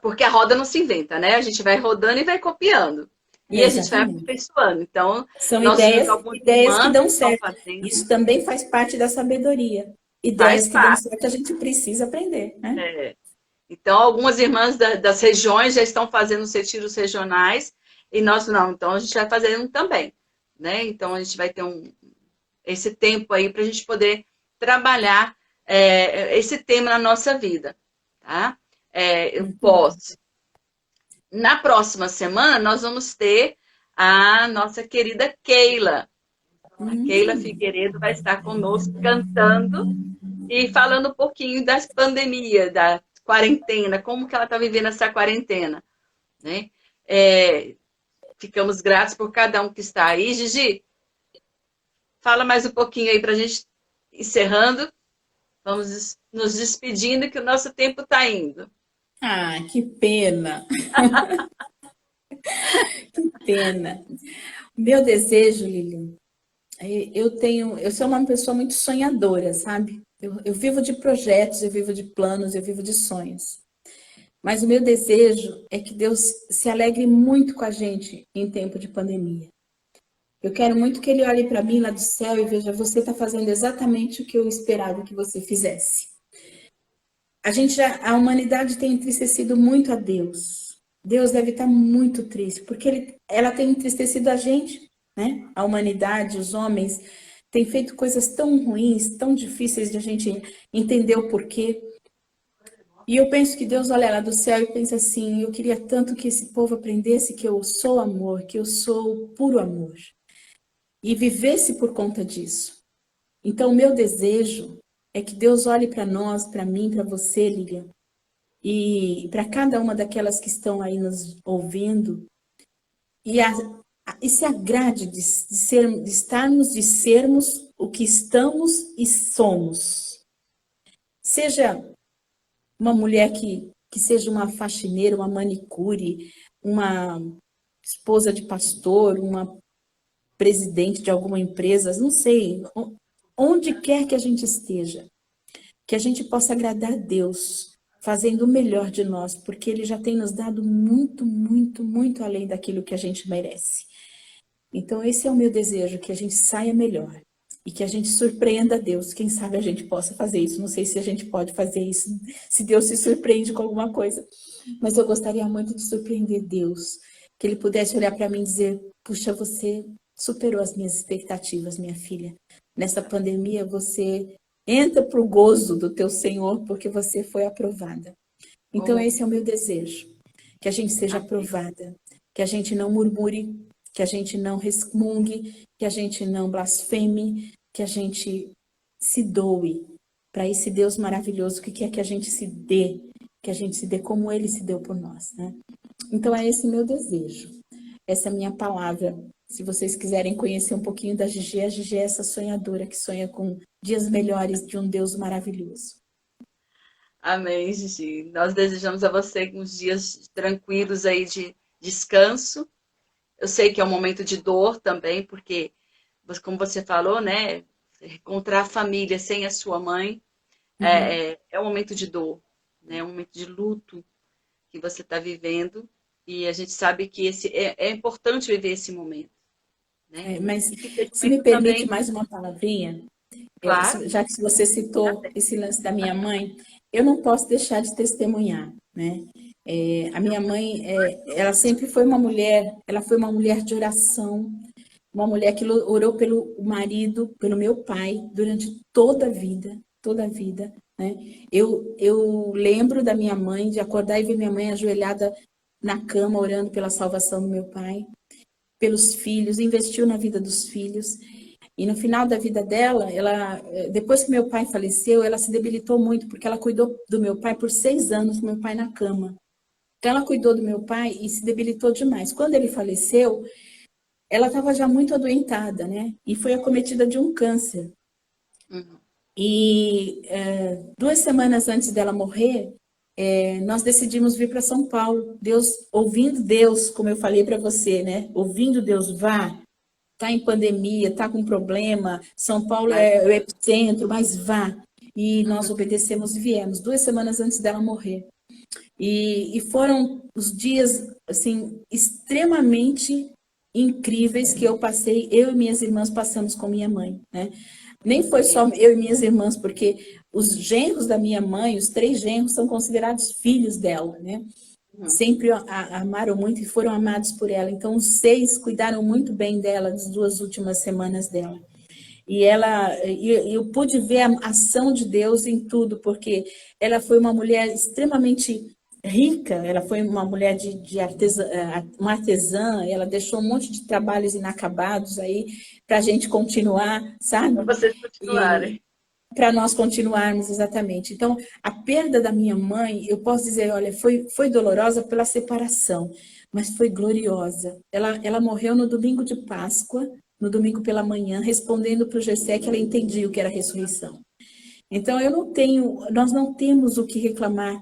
porque a roda não se inventa, né? A gente vai rodando e vai copiando. E a gente vai Exatamente. aperfeiçoando. Então, São nós tivemos ideias, algumas ideias que irmãs que dão estão certo. fazendo, Isso também faz parte da sabedoria. faz Ideias que dão parte. certo, a gente precisa aprender, né? É. Então, algumas irmãs das regiões já estão fazendo os retiros regionais e nós não. Então, a gente vai fazendo também, né? Então, a gente vai ter esse tempo aí para a gente poder trabalhar esse tema na nossa vida, tá? Eu Muito bom. posso. Na próxima semana, nós vamos ter a nossa querida Keila. A Keila Hum, Figueiredo vai estar conosco cantando e falando um pouquinho da pandemia, da quarentena, como que ela está vivendo essa quarentena, né? Ficamos gratos por cada um que está aí. Gigi, fala mais um pouquinho aí para a gente encerrando. Vamos nos despedindo que o nosso tempo está indo. Ah, que pena, que pena. O meu desejo, Lilian, eu sou uma pessoa muito sonhadora, sabe? Eu vivo de projetos, eu vivo de planos, eu vivo de sonhos. Mas o meu desejo é que Deus se alegre muito com a gente em tempo de pandemia. Eu quero muito que Ele olhe para mim lá do céu e veja, você está fazendo exatamente o que eu esperava que você fizesse. A humanidade tem entristecido muito a Deus. Deus deve estar muito triste, porque ela tem entristecido a gente, né? A humanidade, os homens, têm feito coisas tão ruins, tão difíceis de a gente entender o porquê. E eu penso que Deus olha lá do céu e pensa assim, eu queria tanto que esse povo aprendesse que eu sou amor, que eu sou puro amor. E vivesse por conta disso. Então, o meu desejo é que Deus olhe para nós, para mim, para você, Lilian, e para cada uma daquelas que estão aí nos ouvindo, e se agrade de estarmos, de sermos o que estamos e somos. Seja uma mulher que seja uma faxineira, uma manicure, uma esposa de pastor, uma presidente de alguma empresa, não sei, onde quer que a gente esteja, que a gente possa agradar a Deus, fazendo o melhor de nós, porque Ele já tem nos dado muito, muito, muito além daquilo que a gente merece. Então, esse é o meu desejo, que a gente saia melhor e que a gente surpreenda a Deus. Quem sabe a gente possa fazer isso. Não sei se a gente pode fazer isso, se Deus se surpreende com alguma coisa. Mas eu gostaria muito de surpreender Deus, que Ele pudesse olhar para mim e dizer, puxa, você superou as minhas expectativas, minha filha. Nessa pandemia, você entra para o gozo do teu Senhor, porque você foi aprovada. Então, esse é o meu desejo, que a gente seja aprovada, que a gente não murmure, que a gente não resmungue, que a gente não blasfeme, que a gente se doe para esse Deus maravilhoso que quer que a gente se dê, que a gente se dê como Ele se deu por nós, né? Então, é esse meu desejo, essa é a minha palavra. Se vocês quiserem conhecer um pouquinho da Gigi, a Gigi é essa sonhadora que sonha com dias melhores de um Deus maravilhoso. Amém, Gigi. Nós desejamos a você uns dias tranquilos aí de descanso. Eu sei que é um momento de dor também, porque, como você falou, né? Encontrar a família sem a sua mãe é um momento de dor, né? É um momento de luto que você está vivendo. E a gente sabe que é importante viver esse momento, né? Mas, E que esse se me momento permite também, mais uma palavrinha, claro, já que você citou esse lance da minha mãe, eu não posso deixar de testemunhar, né? A minha mãe, ela sempre foi uma mulher, ela foi uma mulher de oração, uma mulher que orou pelo marido, pelo meu pai, durante toda a vida, né? Eu lembro da minha mãe, de acordar e ver minha mãe ajoelhada na cama, orando pela salvação do meu pai, pelos filhos, investiu na vida dos filhos. E no final da vida dela, depois que meu pai faleceu, ela se debilitou muito, porque ela cuidou do meu pai por 6 anos, meu pai na cama. Então, ela cuidou do meu pai e se debilitou demais. Quando ele faleceu, ela estava já muito adoentada, né? E foi acometida de um câncer. E 2 semanas antes dela morrer, nós decidimos vir para São Paulo. Ouvindo Deus, como eu falei para você, né? Ouvindo Deus, vá. Está em pandemia, está com problema. São Paulo é o epicentro, mas vá. E nós obedecemos e viemos. 2 semanas antes dela morrer. E foram os dias, assim, extremamente incríveis que eu e minhas irmãs passamos com minha mãe, né? Nem foi só eu e minhas irmãs, porque os genros da minha mãe, os 3 genros, são considerados filhos dela, né? Sempre a amaram muito e foram amados por ela. Então, os 6 cuidaram muito bem dela nas 2 últimas semanas dela. E eu pude ver a ação de Deus em tudo, porque ela foi uma mulher extremamente rica, ela foi uma mulher uma artesã, ela deixou um monte de trabalhos inacabados aí para a gente continuar, sabe? para vocês continuarem. Para nós continuarmos, exatamente. Então, a perda da minha mãe, eu posso dizer, olha, foi dolorosa pela separação, mas foi gloriosa. Ela morreu no domingo de Páscoa, no domingo pela manhã, respondendo para o Gessé que ela entendia o que era ressurreição. Então, nós não temos o que reclamar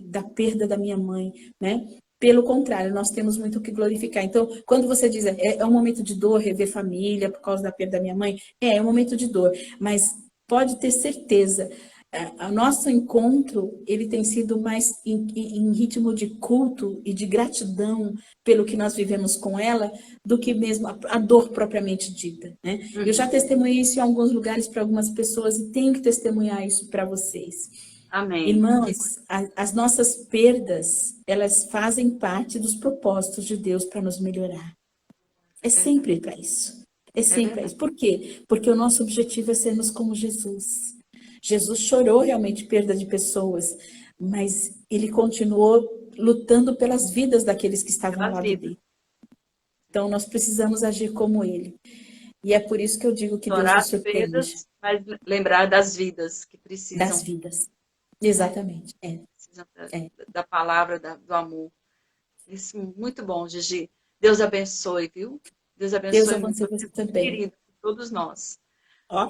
da perda da minha mãe, né? Pelo contrário, nós temos muito o que glorificar. Então, quando você diz, é um momento de dor rever família por causa da perda da minha mãe, é um momento de dor, mas pode ter certeza, o nosso encontro, ele tem sido mais em ritmo de culto e de gratidão pelo que nós vivemos com ela, do que mesmo a dor propriamente dita, né? Eu já testemunhei isso em alguns lugares para algumas pessoas e tenho que testemunhar isso para vocês. Amém. Irmãos, as nossas perdas, elas fazem parte dos propósitos de Deus para nos melhorar. É sempre para isso. É sempre para isso. Por quê? Porque o nosso objetivo é sermos como Jesus. Jesus chorou realmente perda de pessoas, mas ele continuou lutando pelas vidas daqueles que estavam ao lado dele. Então, nós precisamos agir como ele. E é por isso que eu digo que Deus nos surpreende. Perdas, mas lembrar das vidas que precisam. Das vidas. Exatamente. Precisam da palavra, do amor. Isso, muito bom, Gigi. Deus abençoe, viu? Deus abençoe muito você também. Querido, todos nós. Ó.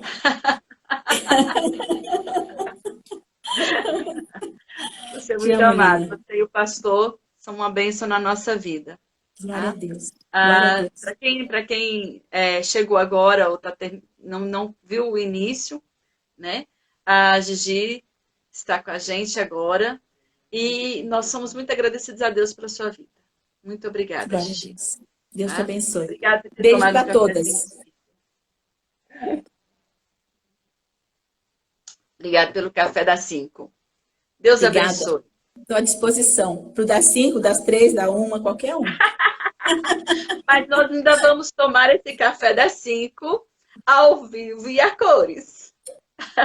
Você é muito amado. Você e o pastor são uma bênção na nossa vida. Glória a Deus. Glória a Deus. Para quem chegou agora ou não viu o início, né? A Gigi está com a gente agora e nós somos muito agradecidos a Deus pela sua vida. Muito obrigada, Glória Gigi. a Deus. Deus te abençoe. Obrigada por ter Beijo tomado para café todas. Obrigada pelo café das 5. Deus Obrigada. abençoe. Estou à disposição. Para o das 5, das 3, da 1, qualquer um. Mas nós ainda vamos tomar esse café das 5 ao vivo e a cores.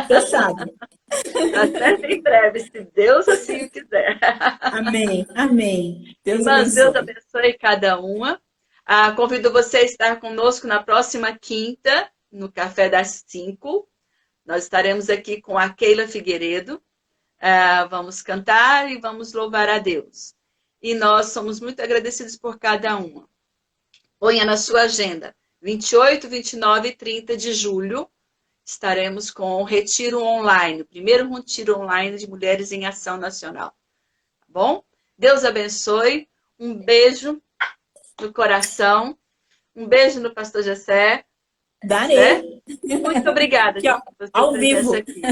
Fechado. Tá certo? Em breve, se Deus assim o quiser. Amém. Amém. Deus abençoe cada uma. Convido você a estar conosco na próxima quinta, no Café das 5. Nós estaremos aqui com a Keila Figueiredo. Vamos cantar e vamos louvar a Deus. E nós somos muito agradecidos por cada uma. Ponha na sua agenda, 28, 29 e 30 de julho, estaremos com o Retiro Online, o primeiro Retiro Online de Mulheres em Ação Nacional. Tá bom? Deus abençoe. Um beijo no coração. Um beijo no Pastor Gessé. Darei. Muito obrigada. Aqui, ó, ao vivo. Aqui.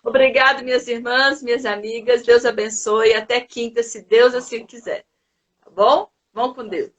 Obrigada, minhas irmãs, minhas amigas. Deus abençoe. Até quinta, se Deus assim quiser. Tá bom? Vão com Deus.